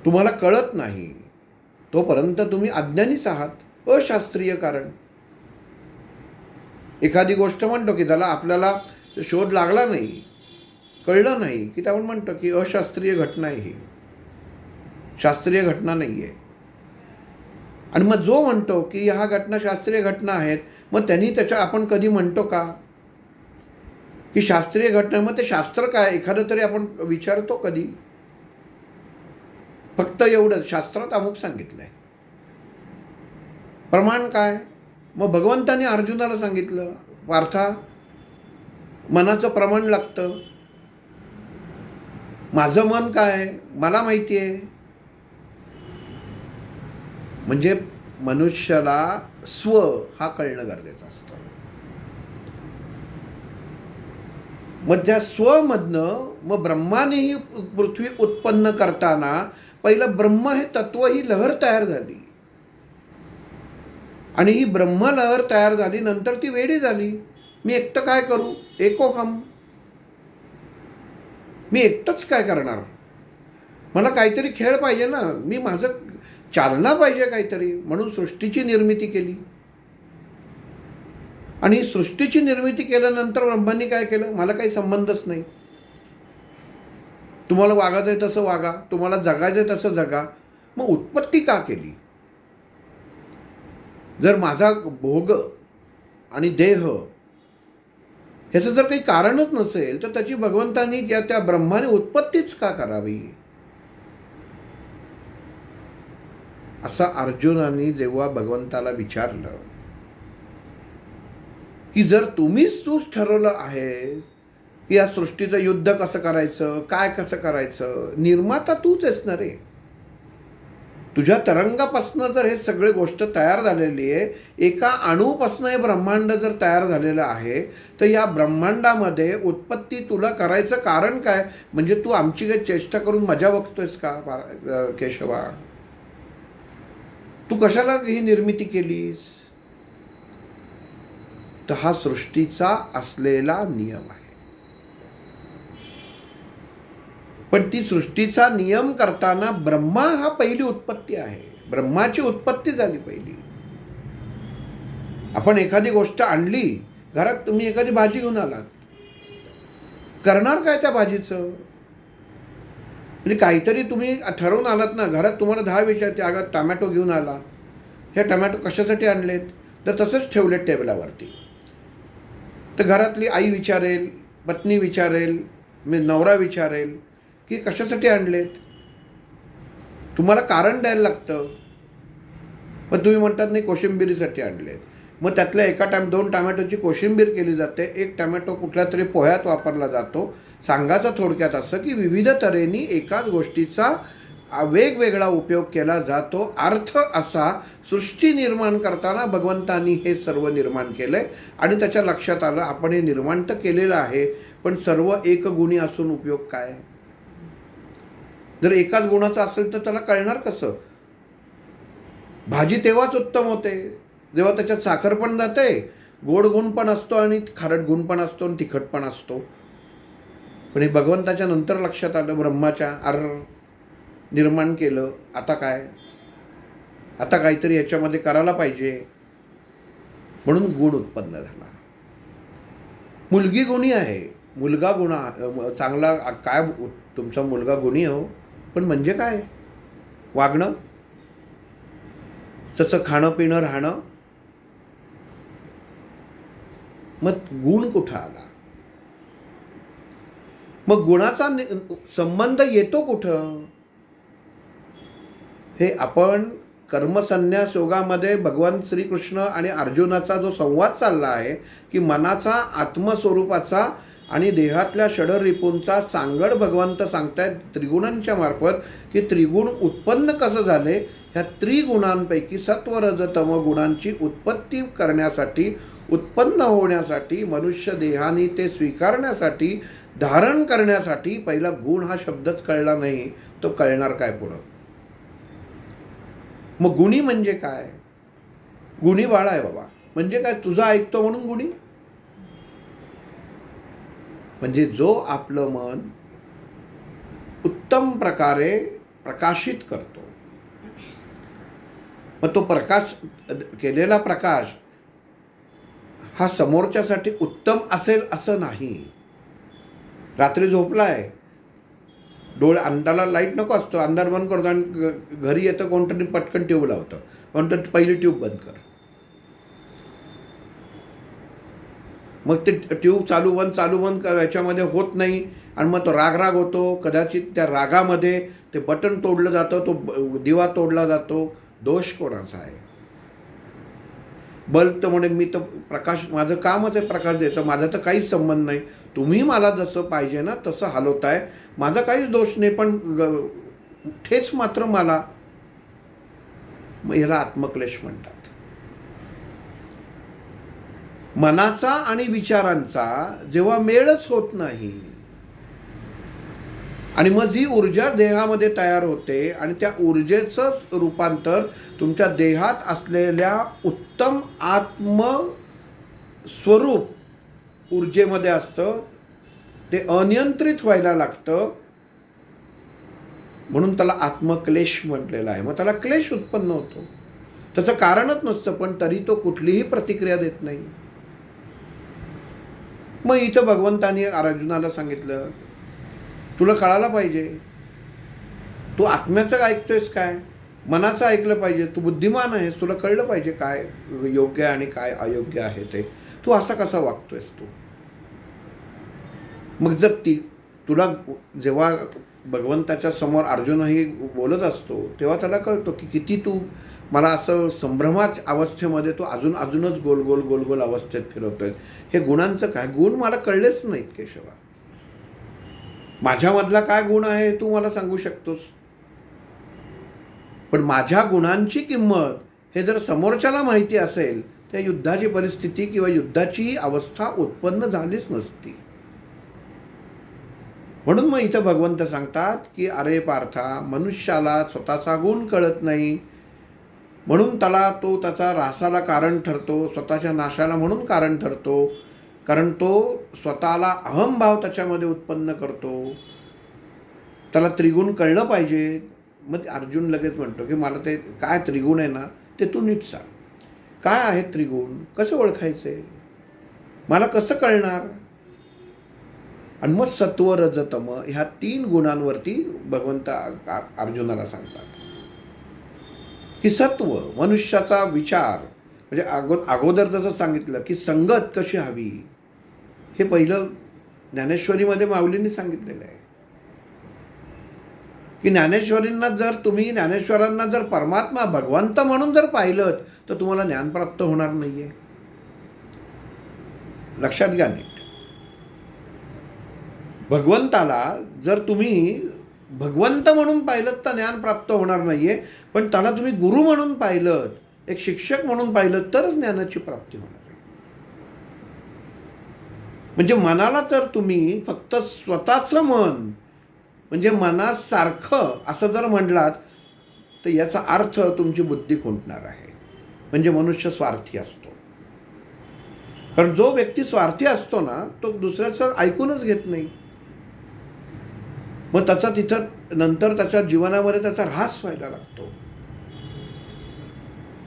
Speaker 1: तुम्हाला कळत नाही, तोपर्यंत तुम्ही अज्ञानीच आहात, अशास्त्रीय. कारण एखादी गोष्ट म्हणतो की त्याला आपल्याला शोध लागला नाही, कळलं नाही की आपण म्हणतो की अशास्त्रीय घटना आहे, ही शास्त्रीय घटना नाही आहे. आणि मग जो म्हणतो की ह्या घटना शास्त्रीय घटना आहेत, मग त्यांनी त्याच्या आपण कधी म्हणतो का की शास्त्रीय घटना? मग ते शास्त्र काय एखादं तरी आपण विचारतो कधी? फक्त एवढंच शास्त्रात अमुक सांगितलंय. प्रमाण काय? मग भगवंतांनी अर्जुनाला सांगितलं, पार्था मनाचं प्रमाण लागतं. माझं मन काय मला माहिती आहे. म्हणजे मनुष्याला स्व हा कळणं गरजेचं असतं. मग त्या स्वमधनं मग ब्रह्माने ही पृथ्वी उत्पन्न करताना पहिलं ब्रह्म हे तत्व ही लहर तयार झाली, आणि ही ब्रह्मलहर तयार झाली, नंतर ती वेडी झाली. मी एकटं काय करू? एकोहम. मी एकटंच काय करणार? मला काहीतरी खेळ पाहिजे ना, मी माझं चालना पाहिजे काहीतरी. म्हणून सृष्टीची निर्मिती केली, आणि सृष्टीची निर्मिती केल्यानंतर ब्रह्मांनी काय केलं? मला काही संबंधच नाही, तुम्हाला वागायचं आहे तसं वागा, तुम्हाला जगायचं आहे तसं जगा. मग उत्पत्ती का केली? जर माझा भोग आणि देह ह्याचं जर काही कारणच नसेल तर त्याची भगवंतांनी त्या ब्रह्माने उत्पत्तीच का करावी? असं अर्जुनाने जेव्हा भगवंताला विचारलं की जर तुम्हीच ठरवलं आहे की या सृष्टीचं युद्ध कसं करायचं, काय कसं करायचं, निर्माता तूच आहेस ना रे. तुझ्या तरंगापासनं जर हे सगळे गोष्ट तयार झालेली आहे, एका अणूपासनं हे ब्रह्मांड जर तयार झालेलं आहे, तर या ब्रह्मांडामध्ये उत्पत्ती तुला करायचं कारण काय? म्हणजे तू आमची काही चेष्टा करून मजा बघतोयस का केशवा? तू कशाला ही निर्मिती केलीस? तर हा सृष्टीचा असलेला नियम आहे. पण ती सृष्टीचा नियम करताना ब्रह्मा हा पहिली उत्पत्ती आहे. ब्रह्माची उत्पत्ती झाली पहिली. आपण एखादी गोष्ट आणली घरात, तुम्ही एखादी भाजी घेऊन आलात, करणार काय त्या भाजीचं? म्हणजे काहीतरी तुम्ही ठरवून आलात ना, घरात तुम्हाला 10 विचारते, अगं टमॅटो घेऊन आला, हे टमॅटो कशासाठी आणलेत? तर तसंच ठेवलेत टेबलावरती. तर घरातली आई विचारेल, पत्नी विचारेल, नवरा विचारेल की कशासाठी आणलेत? तुम्हाला कारण द्यायला लागतं. मग तुम्ही म्हणतात नाही कोशिंबिरीसाठी आणलेत. मग त्यातल्या एका 2 टमॅटोची कोशिंबीर केली जाते, एक टमॅटो कुठल्या तरी पोह्यात वापरला जातो. सांगायचं थोडक्यात असं की विविध तऱ्हेने एकाच गोष्टीचा वेगवेगळा उपयोग केला जातो. अर्थ असा, सृष्टी निर्माण करताना भगवंतांनी हे सर्व निर्माण केलंय, आणि त्याच्या लक्षात आलं आपण हे निर्माण तर केलेलं आहे, पण सर्व एकगुणी असून उपयोग काय? जर एकाच गुणाचं असेल तर त्याला कळणार कसं? भाजी तेव्हाच उत्तम होते जेव्हा त्याच्यात साखर पण जाते, गोड गुण पण असतो, आणि खारट गुण पण असतो, आणि तिखट पण असतो. पण हे भगवंताच्या नंतर लक्षात आलं, ब्रह्माच्या निर्माण केलं. आता काय? आता काहीतरी याच्यामध्ये करायला पाहिजे, म्हणून गुण उत्पन्न झाला. मुलगी गुणी आहे, मुलगा चांगला. काय तुमचा मुलगा गुणी हो, पण म्हणजे काय? वागणं, तसं खाणं पिणं राहणं, मग गुण कुठं आला? मग गुणाचा संबंध येतो कुठं? हे आपण कर्मसन्यास योगामध्ये भगवान श्रीकृष्ण आणि अर्जुनाचा जो संवाद चालला आहे की मनाचा आत्मस्वरूपाचा आणि देहातल्या षडरिपूंचा सांगड भगवंत सांगतायत त्रिगुणांच्या मार्फत की त्रिगुण उत्पन्न कसं झाले. ह्या त्रिगुणांपैकी सत्व रज तम गुणांची उत्पत्ती करण्यासाठी, उत्पन्न होण्यासाठी, मनुष्य देहाने ते स्वीकारण्यासाठी, धारण करण्यासाठी पहिला गुण हा शब्दच कळला नाही, तो कळणार काय पुढं? मग गुणी म्हणजे काय? गुणी बाळा आहे बाबा. म्हणजे काय? तुझं ऐकतो म्हणून गुणी? म्हणजे जो आपलं मन उत्तम प्रकारे प्रकाशित करतो. मग तो प्रकाश केलेला प्रकाश हा समोरच्यासाठी उत्तम असेल असं नाही. रात्री झोपलाय, डोळे अंधाराला लाईट नको असतो, अंधार बंद करतो आणि घरी येतं कोणतरी पटकन ट्यूब लावतं, म्हणतं पहिली ट्यूब बंद कर. मग ते ट्यूब चालू बंद याच्यामध्ये होत नाही आणि मग तो राग होतो. कदाचित त्या रागामध्ये ते बटन तोडलं जातं, तो दिवा तोडला जातो. दोष कोणाचा आहे? बल्ब तर म्हणे मी तर प्रकाश, माझं कामच आहे प्रकाश द्यायचं, माझा तर काहीच संबंध नाही. तुम्ही मला जसं पाहिजे ना तसं हलवताय, माझा काहीच दोष नाही, पण ठेच मात्र मला. मग ह्याला आत्मक्लेश म्हणतात. मनाचा आणि विचारांचा जेव्हा मेळच होत नाही आणि मग जी ऊर्जा देहामध्ये तयार होते आणि त्या ऊर्जेचं रूपांतर तुमच्या देहात असलेल्या उत्तम आत्मस्वरूप ऊर्जेमध्ये असतं, ते अनियंत्रित व्हायला लागतं. म्हणून त्याला आत्मक्लेश म्हटलेला आहे. मग त्याला क्लेश उत्पन्न होतो. त्याचं कारणच नसतं, पण तरी तो कुठलीही प्रतिक्रिया देत नाही. मग इथं भगवंतानी अर्जुनाला सांगितलं, तुला कळायला पाहिजे, तू आत्म्याचं ऐकतोयस काय, मनाचं ऐकलं पाहिजे. तू बुद्धिमान आहेस, तुला कळलं पाहिजे काय योग्य आणि काय अयोग्य आहे ते. तू असा कसा वागतोयस तू? मग जर तुला जेव्हा भगवंताच्या समोर अर्जुनही बोलत असतो तेव्हा त्याला कळतो की किती तू मला असं संभ्रमात अवस्थेमध्ये तो अजूनच गोल गोल गोल गोल अवस्थेत फिरवतोय. हे गुणांचं काय? गुण मला कळलेच नाहीत केशवा. माझ्यामधला काय गुण आहे तू मला सांगू शकतोस, पण माझ्या गुणांची किंमत हे जर समोरच्याला माहिती असेल तर युद्धाची परिस्थिती किंवा युद्धाची अवस्था उत्पन्न झालीच नसती. म्हणून मग इथं भगवंत सांगतात की अरे पार्था, मनुष्याला स्वतःचा गुण कळत नाही, म्हणून तो त्याचा ऱ्हासाला कारण ठरतो, स्वतःच्या नाशाला म्हणून कारण ठरतो. कारण तो स्वतःला अहमभाव त्याच्यामध्ये उत्पन्न करतो. त्याला त्रिगुण कळलं पाहिजे. मग अर्जुन लगेच म्हणतो की मला ते काय त्रिगुण आहे ना ते तू नीट सांग. काय आहे त्रिगुण? कसं ओळखायचे? मला कसं कळणार? आणि मग सत्व रजतम ह्या 3 गुणांवरती भगवंत अर्जुनाला सांगतात की सत्व मनुष्याचा विचार, म्हणजे अगोदर जसं सांगितलं की संगत कशी हवी, हे पहिलं ज्ञानेश्वरीमध्ये माऊलींनी सांगितलेलं आहे की ज्ञानेश्वरांना जर परमात्मा भगवंत म्हणून जर पाहिलं तर तुम्हाला ज्ञान प्राप्त होणार नाहीये. लक्षात घ्या नीट. भगवंताला जर तुम्ही भगवंत म्हणून पाहिलं तर ज्ञान प्राप्त होणार नाहीये, पण त्याला तुम्ही गुरु म्हणून पाहिलं, एक शिक्षक म्हणून पाहिलं तरच ज्ञानाची प्राप्ती होणार आहे. म्हणजे मनाला तर तुम्ही फक्त स्वतःचं मन म्हणजे मनासारखं असं जर म्हणलात तर याचा अर्थ तुमची बुद्धी खुंटणार आहे. म्हणजे मनुष्य स्वार्थी असतो. कारण जो व्यक्ती स्वार्थी असतो ना तो दुसऱ्याचं ऐकूनच घेत नाही. मग त्याचा तिथं नंतर त्याच्या जीवनामध्ये त्याचा ऱ्हास व्हायला लागतो.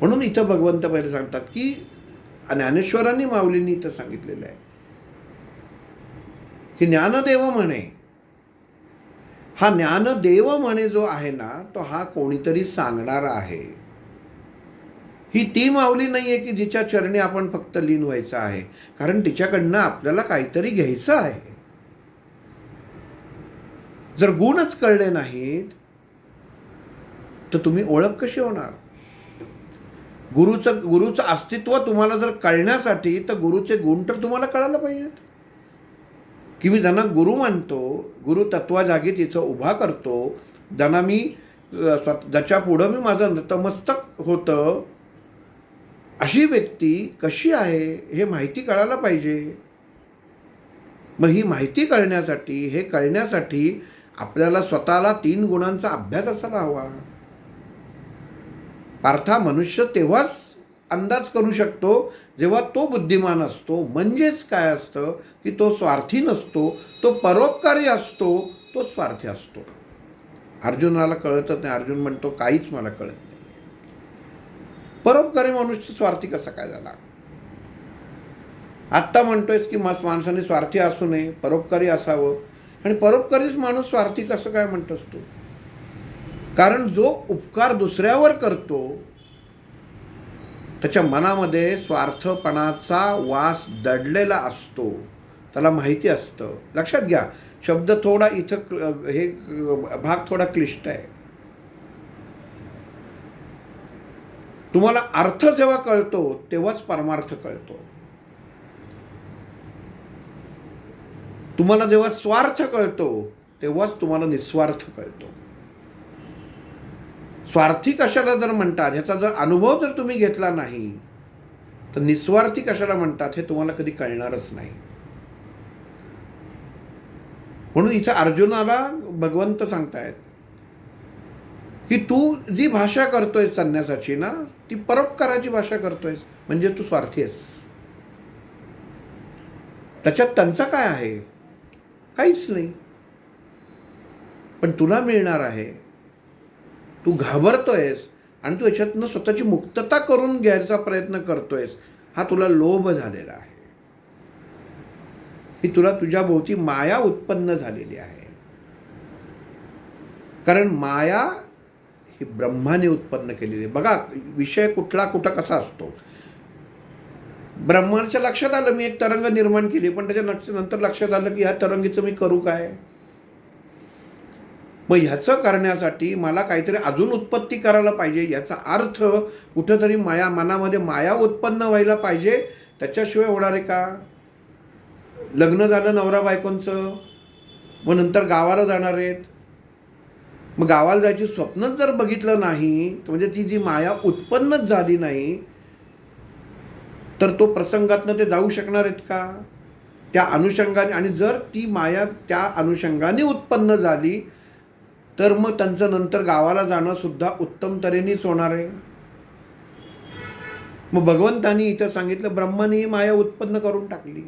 Speaker 1: म्हणून इथं भगवंत पहिले सांगतात की ज्ञानेश्वरांनी माऊलींनी इथं सांगितलेलं आहे की ज्ञानदेव म्हणे. हा ज्ञानदेव म्हणे जो आहे ना तो हा कोणीतरी सांगणारा आहे. ही ती माऊली नाहीये की जिच्या चरणी आपण फक्त लीन व्हायचं आहे, कारण तिच्याकडनं आपल्याला काहीतरी घ्यायचं आहे. जर गुणच कळले नाहीत तर तुम्ही ओळख कशी होणार? गुरुचं अस्तित्व तुम्हाला जर कळण्यासाठी तर गुरुचे गुण तर तुम्हाला कळायला पाहिजेत. की मी ज्यांना गुरु मानतो, गुरु तत्वाजागी तिचं उभा करतो, ज्यांना मी ज्याच्या पुढं मी माझं नतमस्तक होतं, अशी व्यक्ती कशी आहे हे माहिती कळायला पाहिजे. मग ही माहिती कळण्यासाठी, हे कळण्यासाठी आपल्याला स्वतःला 3 गुणांचा अभ्यास असायला हवा. पार्था मनुष्य तेव्हाच अंदाज करू शकतो जेव्हा तो बुद्धिमान असतो. म्हणजेच काय असतं की तो स्वार्थी नसतो, तो परोपकारी असतो, तो स्वार्थी असतो. अर्जुनाला कळतच नाही. अर्जुन म्हणतो काहीच मला कळत नाही. परोपकारी मनुष्य स्वार्थी कसा काय झाला? आत्ता म्हणतोयस की माणसाने स्वार्थी असू नये, परोपकारी असावं. आणि परोपकारीच माणूस स्वार्थी कसं काय म्हणतोस तू? कारण जो उपकार दुसऱ्यावर करतो त्याच्या मनामध्ये स्वार्थपणाचा वास दडलेला असतो. त्याला माहिती असतं. लक्षात घ्या, शब्द थोडा इथं हे भाग थोडा क्लिष्ट आहे. तुम्हाला अर्थ जेव्हा कळतो तेव्हाच परमार्थ कळतो. तुम्हाला जेव्हा स्वार्थ कळतो तेव्हाच तुम्हाला निस्वार्थ कळतो. स्वार्थी कशाला जर म्हणतात ह्याचा जर अनुभव जर तुम्ही घेतला नाही तर निस्वार्थी कशाला म्हणतात हे तुम्हाला कधी कळणारच नाही. म्हणून इथं अर्जुनाला भगवंत सांगतायत की तू जी भाषा करतोय संन्यासाची ना, ती परोपकाराची भाषा करतोयस, म्हणजे तू स्वार्थी आहेस. त्याच्यात त्यांचा काय आहे? काहीच नाही. पण तुला मिळणार आहे. तू घाबरतोयस आणि तू याच्यातनं स्वतःची मुक्तता करून घ्यायचा प्रयत्न करतोयस. हा तुला लोभ झालेला आहे. ही तुला तुझ्या भोवती माया उत्पन्न झालेली आहे. कारण माया ही ब्रह्माने उत्पन्न केलेली आहे. बघा, विषय कुठं कसा असतो. ब्रह्माच्या लक्षात आलं मी एक तरंग निर्माण केली, पण त्याच्या नंतर लक्षात आलं की ह्या तरंगीचं मी करू काय? मग ह्याचं करण्यासाठी मला काहीतरी अजून उत्पत्ती करायला पाहिजे. याचा अर्थ कुठंतरी मनामध्ये माया उत्पन्न व्हायला पाहिजे. त्याच्याशिवाय होणार आहे का? लग्न झालं नवरा बायकोंचं, मग नंतर गावाला जाणार आहेत. मग गावाला जायची स्वप्नच जर बघितलं नाही तर म्हणजे ती जी माया उत्पन्नच झाली नाही तर तो प्रसंगातनं ते जाऊ शकणार आहेत का? त्या अनुषंगाने. आणि जर ती माया त्या अनुषंगाने उत्पन्न झाली तर मग त्यांचं नंतर गावाला जाणं सुद्धा उत्तम तऱ्हेनेच होणार आहे. मग भगवंतानी इथं सांगितलं ब्रह्माने ही माया उत्पन्न करून टाकली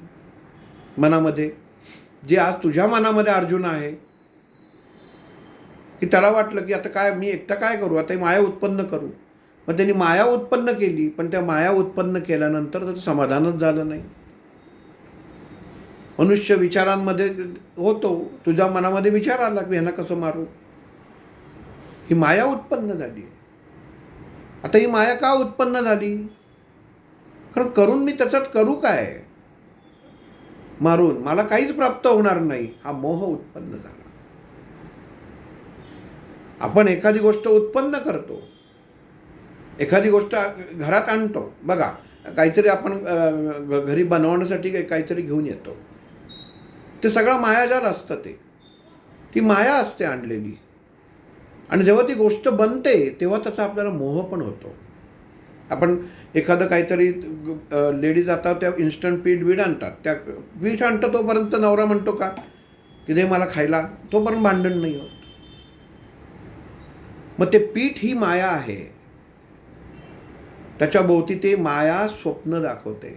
Speaker 1: मनामध्ये. जे आज तुझ्या मनामध्ये अर्जुन आहे की त्याला वाटलं की आता काय मी एकटा काय करू, आता ही माया उत्पन्न करू. मग त्यांनी माया उत्पन्न केली, पण त्या माया उत्पन्न केल्यानंतर त्याचं समाधानच झालं नाही. मनुष्य विचारांमध्ये होतो. तुझ्या मनामध्ये विचार आला की ह्यांना कसं मारू. ही माया उत्पन्न झाली. आता ही माया का उत्पन्न झाली? कारण करून मी त्याच्यात करू काय? मारून मला काहीच प्राप्त होणार नाही, हा मोह उत्पन्न झाला. आपण एखादी गोष्ट उत्पन्न करतो, एखादी गोष्ट घरात आणतो. बघा, काहीतरी आपण घरी बनवण्यासाठी काहीतरी घेऊन येतो, ते सगळं मायाजाल असतं. ती माया असते आणलेली. आणि जेव्हा ती गोष्ट बनते तेव्हा त्याचा आपल्याला मोह पण होतो. आपण एखादं काहीतरी लेडीज आता त्या इन्स्टंट पीठ आणतात. त्या पीठ आणतो तोपर्यंत नवरा म्हणतो का की दे मला खायला, तोपर्यंत भांडण नाही होत. मग ते पीठ ही माया आहे. त्याच्या भोवती ते माया स्वप्न दाखवते.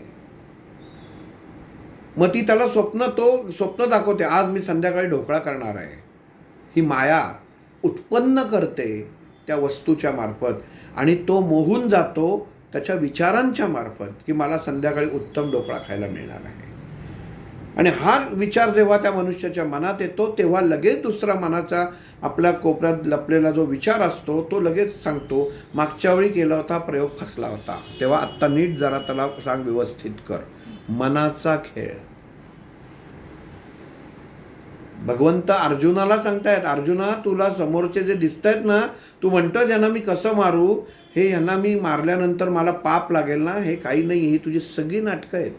Speaker 1: मग ती त्याला स्वप्न दाखवते. आज मी संध्याकाळी ढोकळा करणार आहे. ही माया उत्पन्न करते त्या वस्तूच्या मार्फत. आणि तो मोहून जातो त्याच्या विचारांच्या मार्फत की मला संध्याकाळी उत्तम ढोकळा खायला मिळणार आहे. आणि हा विचार जेव्हा त्या मनुष्याच्या मनात येतो तेव्हा लगेच दुसरा मनाचा आपल्या कोपऱ्यात लपलेला जो विचार असतो तो लगेच सांगतो मागच्या वेळी केला होता प्रयोग फसला होता, तेव्हा आत्ता नीट जरा त्याला सांग व्यवस्थित कर. मनाचा खेळ. भगवंत अर्जुनाला सांगतायत, अर्जुना तुला समोरचे जे दिसत आहेत ना, तू म्हणतो यांना मी कसं मारू, हे यांना मी मारल्यानंतर मला पाप लागेल ना, हे काही नाही, ही तुझी सगळी नाटकं आहेत.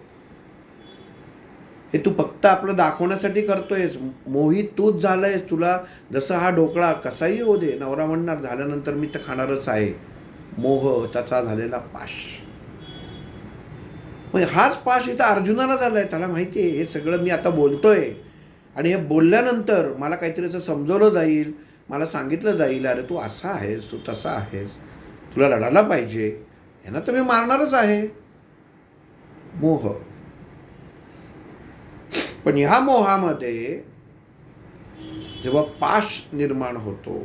Speaker 1: हे तू फक्त आपलं दाखवण्यासाठी करतोयस. मोहित तूच झालंयस. तुला जसं हा ढोकळा कसाही होऊ दे, नवरा म्हणणार झाल्यानंतर मी तर खाणारच आहे. मोह त्याचा झालेला पाश. मग हाच पाश इथं अर्जुनाला झालाय. त्याला माहिती आहे हे सगळं मी आता बोलतोय आणि हे बोलल्यानंतर मला काहीतरी असं समजवलं जाईल, मला सांगितलं जाईल, अरे तू असा आहेस, तू तसा आहेस, तुला लढायला पाहिजे, यांना तर मी मारणारच आहे. मोह. पण ह्या मोहामध्ये जेव्हा पाश निर्माण होतो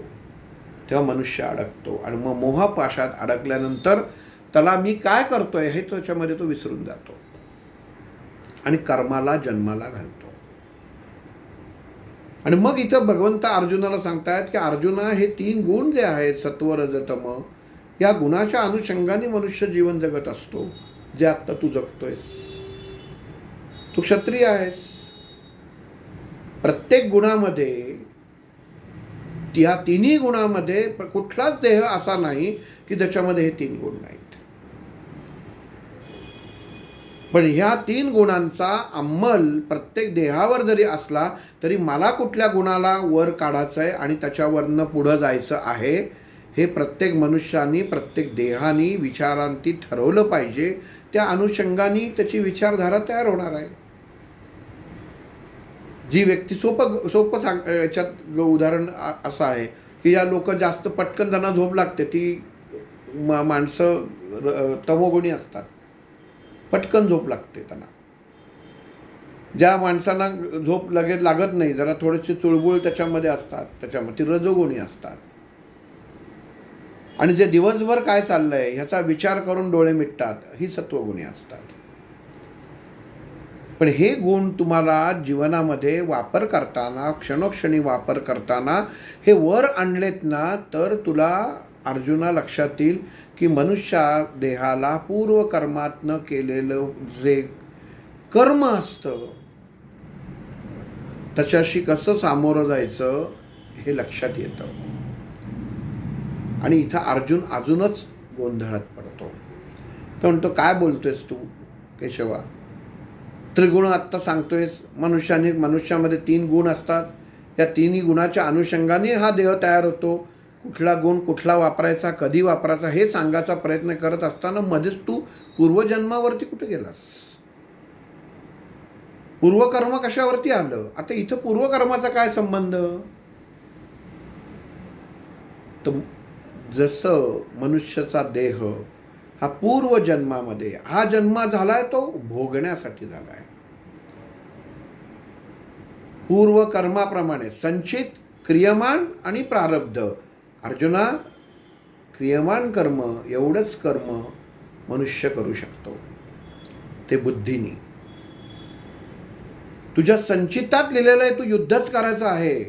Speaker 1: तेव्हा मनुष्य अडकतो आणि मग मोहपाशात अडकल्यानंतर त्याला मी काय करतोय हे त्याच्यामध्ये तो विसरून जातो आणि कर्माला जन्माला घालतो. आणि मग इथं भगवंत अर्जुनाला सांगतायत की अर्जुना, हे 3 गुण जे आहेत सत्व रज तम, या गुणाच्या अनुषंगाने मनुष्य जीवन जगत असतो, जे आत्ता तू जगतोयस. तू क्षत्रिय आहेस. प्रत्येक गुणामध्ये, या 3ही गुणामध्ये कुठलाच देह असा नाही की ज्याच्यामध्ये हे 3 गुण नाहीत. पण ह्या 3 गुणांचा अंमल प्रत्येक देहावर जरी असला तरी मला कुठल्या गुणाला वर काढायचं आहे आणि त्याच्यावरनं पुढं जायचं आहे, हे प्रत्येक मनुष्याने, प्रत्येक देहाने विचारांती ठरवलं पाहिजे. त्या अनुषंगाने त्याची विचारधारा तयार होणार आहे. जी व्यक्ती सोपं याच्यात उदाहरण असं आहे की या लोक जास्त पटकन त्यांना झोप लागते, ती माणसं तमोगुणी असतात, पटकन झोप लागते त्यांना. ज्या माणसांना झोप लगेच लागत नाही, जरा थोडीशी चुळबुळ त्याच्यामध्ये असतात, त्याच्यामध्ये ती रजोगुणी असतात. आणि जे दिवसभर काय चाललंय ह्याचा विचार करून डोळे मिटतात, ही सत्वगुणी असतात. पण हे गुण तुम्हाला जीवनामध्ये वापर करताना, क्षणोक्षणी वापर करताना हे वर आणलेत ना, तर तुला अर्जुना लक्षात येईल की मनुष्या देहाला पूर्वकर्मातनं केलेलं जे कर्म असतं त्याच्याशी कसं सामोरं जायचं हे लक्षात येतं. आणि इथं अर्जुन अजूनच गोंधळात पडतो. तो म्हणतो, काय बोलतोयस तू केशवा? त्रिगुण आत्ता सांगतोयस. मनुष्यामध्ये 3 गुण असतात. या 3ही गुणाच्या अनुषंगाने हा देह तयार होतो. कुठला गुण कुठला वापरायचा, कधी वापरायचा हे सांगायचा प्रयत्न करत असताना मध्येच तू पूर्वजन्मावरती कुठे गेलास? पूर्वकर्म कशावरती आलं? आता इथं पूर्वकर्माचा काय संबंध? तर जसं मनुष्याचा देह हा पूर्वजन्मामध्ये, हा जन्म झालाय तो भोगण्यासाठी झालाय. पूर्वकर्माप्रमाणे संचित, क्रियमान आणि प्रारब्ध. अर्जुना, क्रियमान कर्म, एवढंच कर्म मनुष्य करू शकतो, ते बुद्धीने. तुझ्या संचितात लिहिलेलं आहे तू युद्धच करायचं आहे.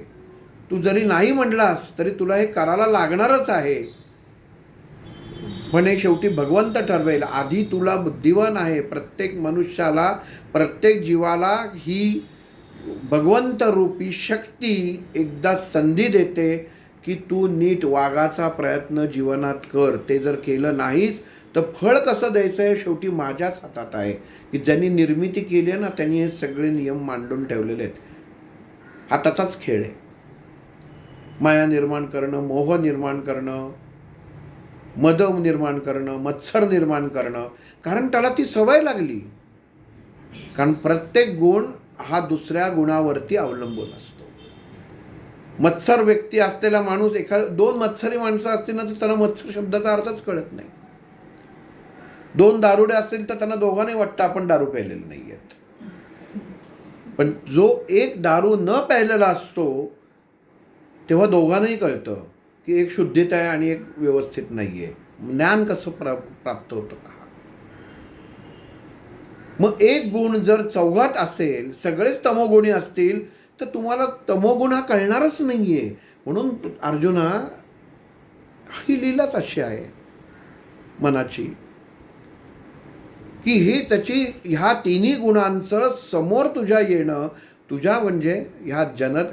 Speaker 1: तू जरी नाही म्हणलास तरी तुला हे करायला लागणारच आहे. पण हे शेवटी भगवंत ठरवेल. आधी तुला बुद्धिवान आहे. प्रत्येक मनुष्याला, प्रत्येक जीवाला ही भगवंत रूपी शक्ती एकदा संधी देते की तू नीट वागाचा प्रयत्न जीवनात कर. ते जर केलं नाहीस तर फळ कसं द्यायचं आहे शेवटी माझ्याच हातात आहे. की ज्यांनी निर्मिती केली आहे ना, त्यांनी हे सगळे नियम मांडून ठेवलेले आहेत. हा त्याचाच खेळ आहे. माया निर्माण करणं, मोह निर्माण करणं, मद निर्माण करणं, मत्सर निर्माण करणं. कारण त्याला ती सवय लागली. कारण प्रत्येक गुण हा दुसऱ्या गुणावरती अवलंबून असतो. मत्सर व्यक्ती असलेला माणूस, 2 मत्सरी माणसं असतील ना तर त्यांना मत्सर शब्दाचा अर्थच कळत नाही. 2 दारुडे असतील तर त्यांना दोघांनाही वाटतं आपण दारू प्यायलेले नाही आहेत. पण जो एक दारू न प्यायलेला असतो तेव्हा दोघांनाही कळतं की एक शुद्धीत आहे आणि एक व्यवस्थित नाही आहे. ज्ञान कसं प्राप्त होतं का? मग एक गुण जर चौघात असेल, सगळेच तमोगुणी असतील तर तुम्हाला तमोगुण हा कळणारच नाही आहे. म्हणून अर्जुना, ही लीलाच अशी आहे मनाची की हे त्याची ह्या 3ही गुणांचं समोर तुझ्या येणं तुझ्या म्हणजे ह्या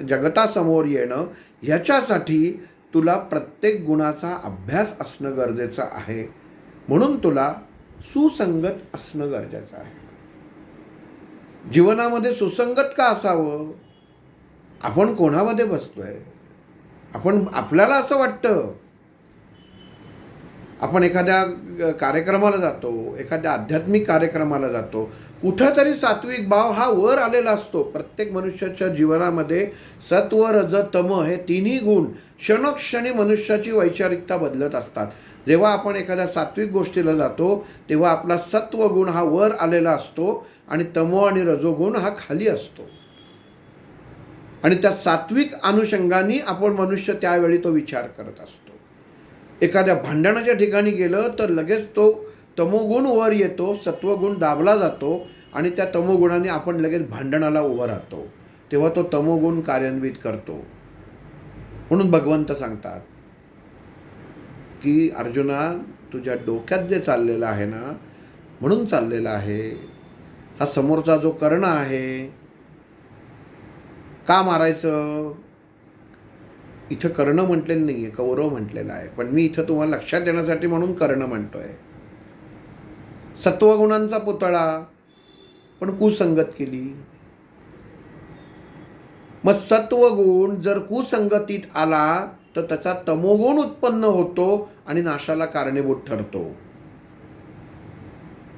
Speaker 1: जगतासमोर येणं, ह्याच्यासाठी तुला प्रत्येक गुणाचा अभ्यास असणं गरजेचं आहे. म्हणून तुला सुसंगत असणं गरजेचं आहे. जीवनामध्ये सुसंगत का असावं? आपण कोणामध्ये बसतोय? आपल्याला असं वाटतं, आपण एखाद्या कार्यक्रमाला जातो, एखाद्या आध्यात्मिक कार्यक्रमाला जातो, कुठंतरी सात्विक भाव हा वर आलेला असतो. प्रत्येक मनुष्याच्या जीवनामध्ये सत्व रज तम हे तिन्ही गुण क्षणोक्षणी मनुष्याची वैचारिकता बदलत असतात. जेव्हा आपण एखाद्या सात्विक गोष्टीला जातो तेव्हा आपला सत्व गुण हा वर आलेला असतो आणि तमो आणि रजोगुण हा खाली असतो. आणि त्या सात्विक अनुषंगाने आपण मनुष्य त्यावेळी तो विचार करत असतो. एखाद्या भांडणाच्या ठिकाणी गेलं तर लगेच तो तमोगुण वर येतो, सत्वगुण दाबला जातो आणि त्या तमोगुणाने आपण लगेच भांडणाला उभं राहतो. तेव्हा तो तमोगुण कार्यान्वित करतो. म्हणून भगवंत सांगतात की अर्जुना, तुझ्या डोक्यात जे चाललेलं आहे ना, म्हणून चाललेलं आहे, हा समोरचा जो कर्ण आहे, का मारायचं? इथं कर्ण म्हटलेलं नाही आहे, कौरव म्हटलेलं आहे, पण मी इथं तुम्हाला लक्षात येण्यासाठी म्हणून कर्ण म्हणतोय. सत्वगुणांचा पुतळा, पण कुसंगत केली. मग सत्वगुण जर कुसंगतीत आला तर त्याचा तमोगुण उत्पन्न होतो आणि नाशाला कारणीभूत ठरतो.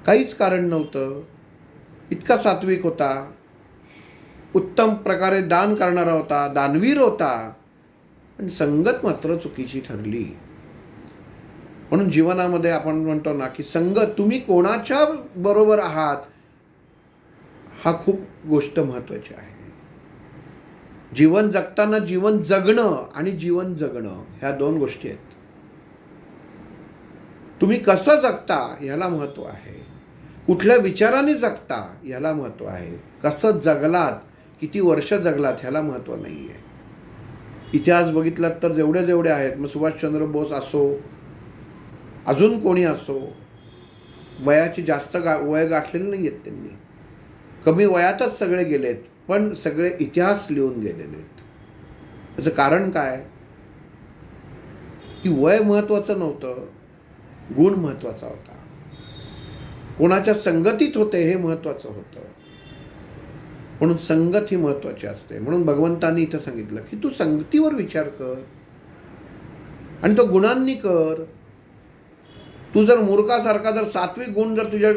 Speaker 1: काहीच कारण नव्हतं, इतका सात्विक होता, उत्तम प्रकारे दान करणारा होता, दानवीर होता, पण संगत मात्र चुकीची ठरली. म्हणून जीवनामध्ये आपण म्हणतो ना की संगत, तुम्ही कोणाच्या बरोबर आहात हा खूप गोष्ट महत्त्वाची आहे. जीवन जगताना जीवन जगणं आणि जीवन जगणं ह्या दोन गोष्टी आहेत. तुम्ही कसं जगता ह्याला महत्त्व आहे, कुठल्या विचाराने जगता ह्याला महत्त्व आहे, कसं जगलात, किती वर्ष जगलात ह्याला महत्त्व नाही आहे. इतिहास बघितलात तर जेवढे आहेत, मग सुभाषचंद्र बोस असो, अजून कोणी असो, वयाची जास्त वय गाठलेली नाही आहेत त्यांनी, कमी वयातच सगळे गेलेत, पण सगळे इतिहास लिहून गेलेले आहेत. त्याचं कारण काय? की वय महत्त्वाचं नव्हतं, गुण महत्त्वाचा होता. कोणाच्या संगतीत होते हे महत्त्वाचं होतं. म्हणून संगत ही महत्त्वाची असते. म्हणून भगवंतांनी इथं सांगितलं की तू संगतीवर विचार कर आणि तो गुणांनी कर. तू जर मूर्खासारखा जर सात्विक गुण जर तुझ्या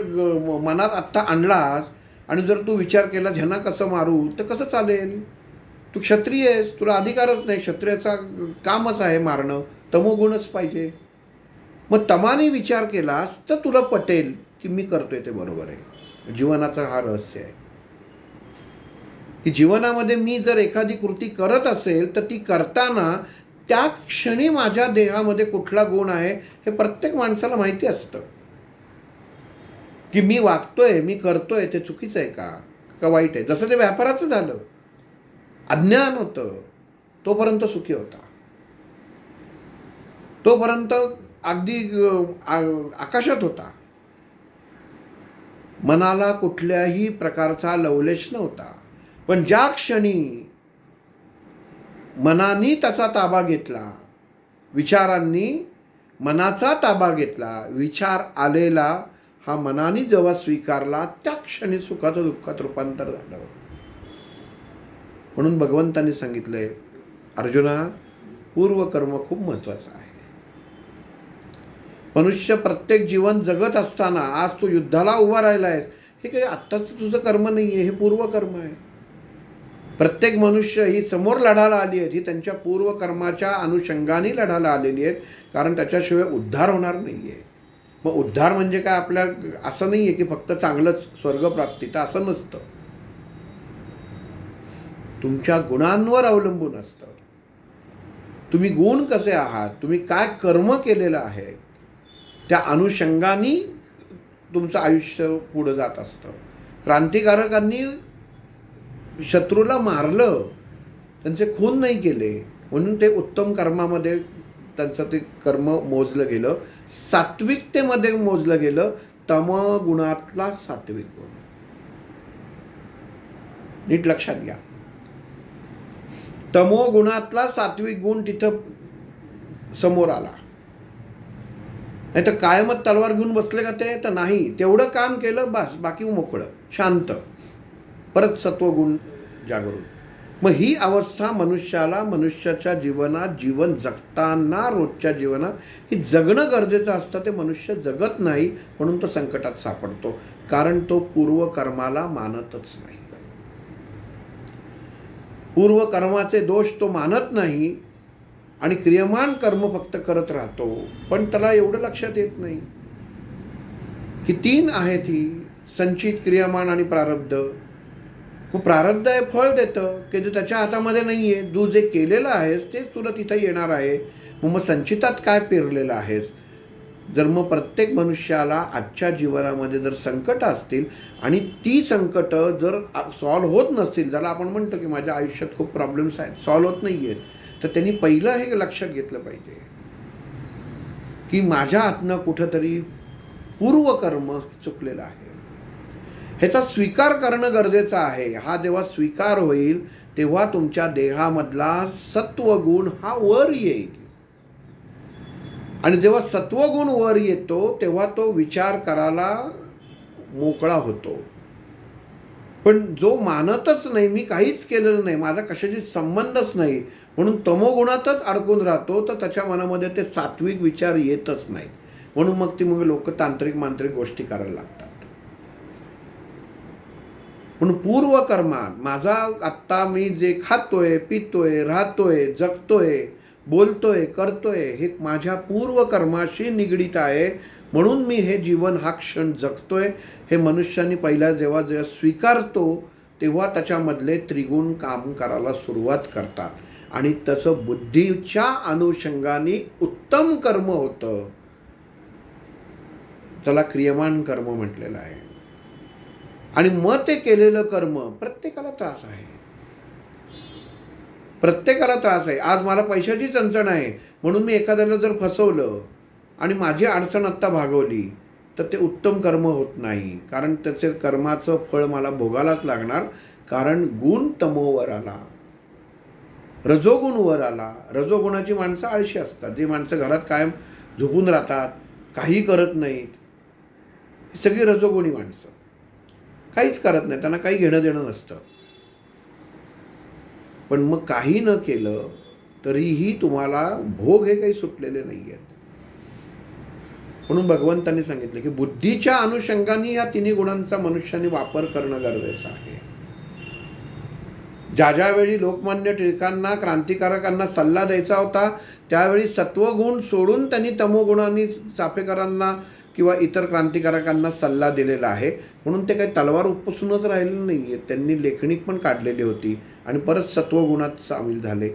Speaker 1: मनात आत्ता आणलास आणि जर तू विचार केला ह्यांना कसं मारू, तर कसं चालेल? तू क्षत्रिय आहेस, तुला अधिकारच नाही, क्षत्रियाचा कामच आहे मारणं, तमोगुणच पाहिजे. मग तमाने विचार केलास तर तुला पटेल की मी करतोय ते बरोबर आहे. जीवनाचा हा रहस्य आहे की जीवनामध्ये मी जर एखादी कृती करत असेल तर ती करताना त्या क्षणी माझ्या देहामध्ये कुठला गुण आहे हे प्रत्येक माणसाला माहिती असतं. की मी वागतोय, मी करतोय ते चुकीचं आहे का वाईट आहे. जसं ते व्यापाराचं झालं, अज्ञान होतं तोपर्यंत सुखी होता, तोपर्यंत अगदी आकाशात होता, मनाला कुठल्याही प्रकारचा लवलेश नव्हता. पण ज्या क्षणी मनानी त्याचा ताबा घेतला, विचारांनी मनाचा ताबा घेतला, विचार आलेला हा मनाने जेव्हा स्वीकारला त्या क्षणी सुखाचं दुःखात रूपांतर झालं. म्हणून भगवंतांनी सांगितलंय, अर्जुना, पूर्वकर्म खूप महत्त्वाचं आहे. मनुष्य प्रत्येक जीवन जगत असताना आज तू युद्धाला उभा राहिला आहेस, हे काही आत्ताचं तुझं कर्म नाही आहे, हे पूर्वकर्म आहे. प्रत्येक मनुष्य ही समोर लढायला आली आहेत, ही त्यांच्या पूर्वकर्माच्या अनुषंगाने लढायला आलेली आहेत, कारण त्याच्याशिवाय उद्धार होणार नाही आहे. मग उद्धार म्हणजे काय? आपल्या असं नाही आहे की फक्त चांगलंच स्वर्गप्राप्ती, तर असं नसतं. तुमच्या गुणांवर अवलंबून असतं. तुम्ही गुण कसे आहात, तुम्ही काय कर्म केलेलं आहे, त्या अनुषंगाने तुमचं आयुष्य पुढं जात असतं. क्रांतिकारकांनी शत्रूला मारलं, त्यांचे खून नाही केले, म्हणून ते उत्तम कर्मामध्ये त्यांचं ते कर्म मोजलं गेलं, सात्विकतेमध्ये मोजलं गेलं. तमगुणातला सात्विक गुण नीट लक्षात घ्या. तमोगुणातला सात्विक गुण तिथं समोर आला. नाही तर कायमच तलवार घेऊन बसले का ते? तर नाही. तेवढं काम केलं बस, बाकी मोकळं शांत. परत सत्वगुण जागृत. मग ही अवस्था मनुष्याला मनुष्याच्या जीवनात जीवन जगताना रोजच्या जीवनात ही जगणं गरजेचं असतं. ते मनुष्य जगत नाही म्हणून तो संकटात सापडतो, कारण तो पूर्वकर्माला मानतच नाही. पूर्वकर्माचे दोष तो मानत नाही आणि क्रियमान कर्म फक्त करत राहतो. पण त्याला एवढं लक्षात येत नाही की तीन आहेत ही संचित, क्रियमान आणि प्रारब्ध. मग प्रारब्ध हे फळ देतं की जे त्याच्या हातामध्ये नाही आहे. तू जे केलेलं आहेस तेच तुला तिथं येणार आहे. मग संचितात काय पेरलेलं आहेस? जर मग प्रत्येक मनुष्याला आजच्या जीवनामध्ये जर संकट असतील आणि ती संकट जर सॉल्व्ह होत नसतील, ज्याला आपण म्हणतो की माझ्या आयुष्यात खूप प्रॉब्लेम्स आहेत, सॉल्व्ह होत नाही आहेत, तर त्यांनी पहिलं हे लक्षात घेतलं पाहिजे की माझ्या हातनं कुठंतरी पूर्वकर्म चुकलेलं आहे. ह्याचा स्वीकार करणं गरजेचं आहे. हा जेव्हा स्वीकार होईल तेव्हा तुमच्या देहामधला सत्वगुण हा वर येईल. आणि जेव्हा सत्वगुण वर येतो तेव्हा तो विचार करायला मोकळा होतो. पण जो मानतच नाही, मी काहीच केलेलं नाही, माझा कशाशी संबंधच नाही, म्हणून तमोगुणातच अडकून राहतो, तर त्याच्या मनामध्ये ते सात्विक विचार येतच नाहीत. म्हणून मग लोक तांत्रिक मांत्रिक गोष्टी करायला लागतात. म्हणून पूर्वकर्मात माझा आत्ता मी जे खातोय, पितोय, राहतोय, जगतोय, बोलतोय, करतोय, हे माझ्या पूर्वकर्माशी निगडीत आहे. म्हणून मी हे जीवन हा क्षण जगतोय. हे मनुष्याने पहिला जेव्हा जेव्हा स्वीकारतो तेव्हा त्याच्यामधले त्रिगुण काम करायला सुरुवात करतात आणि तसं बुद्धीच्या अनुषंगाने उत्तम कर्म होतं. त्याला क्रियमान कर्म म्हटलेलं आहे. आणि मग ते केलेलं कर्म प्रत्येकाला त्रास आहे. प्रत्येकाला त्रास आहे. आज मला पैशाची चणचण आहे म्हणून मी एखाद्याला जर फसवलं आणि माझी अडचण आत्ता भागवली तर ते उत्तम कर्म होत नाही, कारण त्याचे कर्माचं फळ मला भोगायलाच लागणार. कारण गुण तमोवर आला, रजोगुण वर आला. रजोगुणाची माणसं आळशी असतात. जी माणसं घरात कायम झोपून राहतात, काही करत नाहीत, ही सगळी रजोगुणी माणसं. काहीच करत नाही, त्यांना काही घेणं देणं नसतं. पण मग काही न केलं तरीही तुम्हाला भोग हे काही सुटलेले नाही आहेत. म्हणून भगवंतांनी सांगितलं की बुद्धीच्या अनुषंगाने या तिन्ही गुणांचा मनुष्याने वापर करणं गरजेचं आहे. ज्या ज्यावेळी लोकमान्य टिळकांना, क्रांतिकारकांना सल्ला द्यायचा होता त्यावेळी सत्वगुण सोडून त्यांनी तमोगुणांनी चाफेकरांना किंवा इतर क्रांतिकारकांना सल्ला दिलेला आहे. म्हणून ते काही तलवार उपसूनच राहिलेलं नाही आहे. त्यांनी लेखणीक पण काढलेली होती आणि परत सत्वगुणात सामील झाले.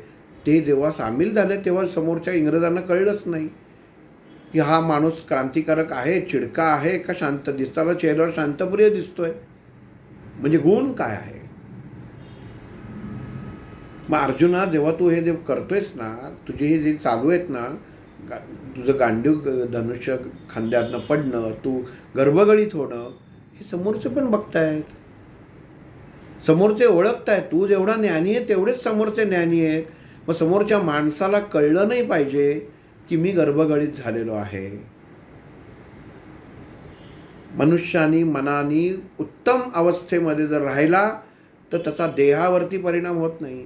Speaker 1: ते जेव्हा सामील झाले तेव्हा समोरच्या इंग्रजांना कळलंच नाही की हा माणूस क्रांतिकारक आहे, चिडका आहे का शांत दिसताना चेहऱ्यावर शांतप्रिय दिसतोय, म्हणजे गुण काय आहे. मग अर्जुना, जेव्हा तू हे जे करतोयस ना, तुझे हे जे चालू आहेत ना, तुझं गांडीव धनुष्य खांद्यातनं पडणं, तू गर्भगळीत होणं, हे समोरचे पण बघतायत, समोरचे ओळखतायत. तू जेवढा ज्ञानी आहे तेवढेच समोरचे ज्ञानी आहेत. मग समोरच्या माणसाला कळलं नाही पाहिजे की मी गर्भगळीत झालेलो आहे. मनुष्यानी मनानी उत्तम अवस्थेमध्ये जर राहिला तर त्याचा देहावरती परिणाम होत नाही.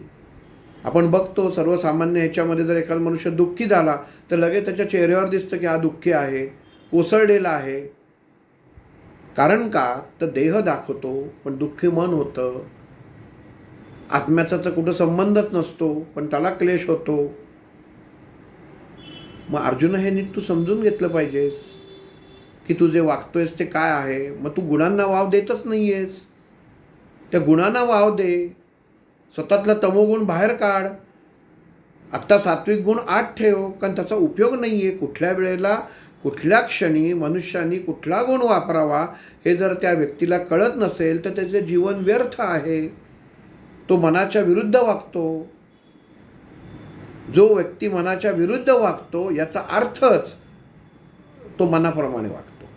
Speaker 1: आपण बघतो सर्वसामान्य ह्याच्यामध्ये जर एखादा मनुष्य दुःखी झाला तर लगेच त्याच्या चेहऱ्यावर दिसतं की हा दुःखी आहे, कोसळलेला आहे. कारण का? तर देह दाखवतो पण दुःखी मन होतं. आत्म्याचा तर कुठं संबंधच नसतो पण त्याला क्लेश होतो. मग अर्जुन, हे नीट तू समजून घेतलं पाहिजेस की तू जे वागतोयस ते काय आहे. मग तू गुणांना वाव देतच नाही आहेस. त्या गुणांना वाव दे, स्वतःतला तमोगुण बाहेर काढ. आत्ता सात्विक गुण आत ठेव, कारण त्याचा उपयोग नाही आहे. कुठल्या वेळेला कुठल्या क्षणी मनुष्याने कुठला गुण वापरावा हे जर त्या व्यक्तीला कळत नसेल तर त्याचे जीवन व्यर्थ आहे. तो मनाच्या विरुद्ध वागतो. जो व्यक्ती मनाच्या विरुद्ध वागतो याचा अर्थच तो मनाप्रमाणे वागतो.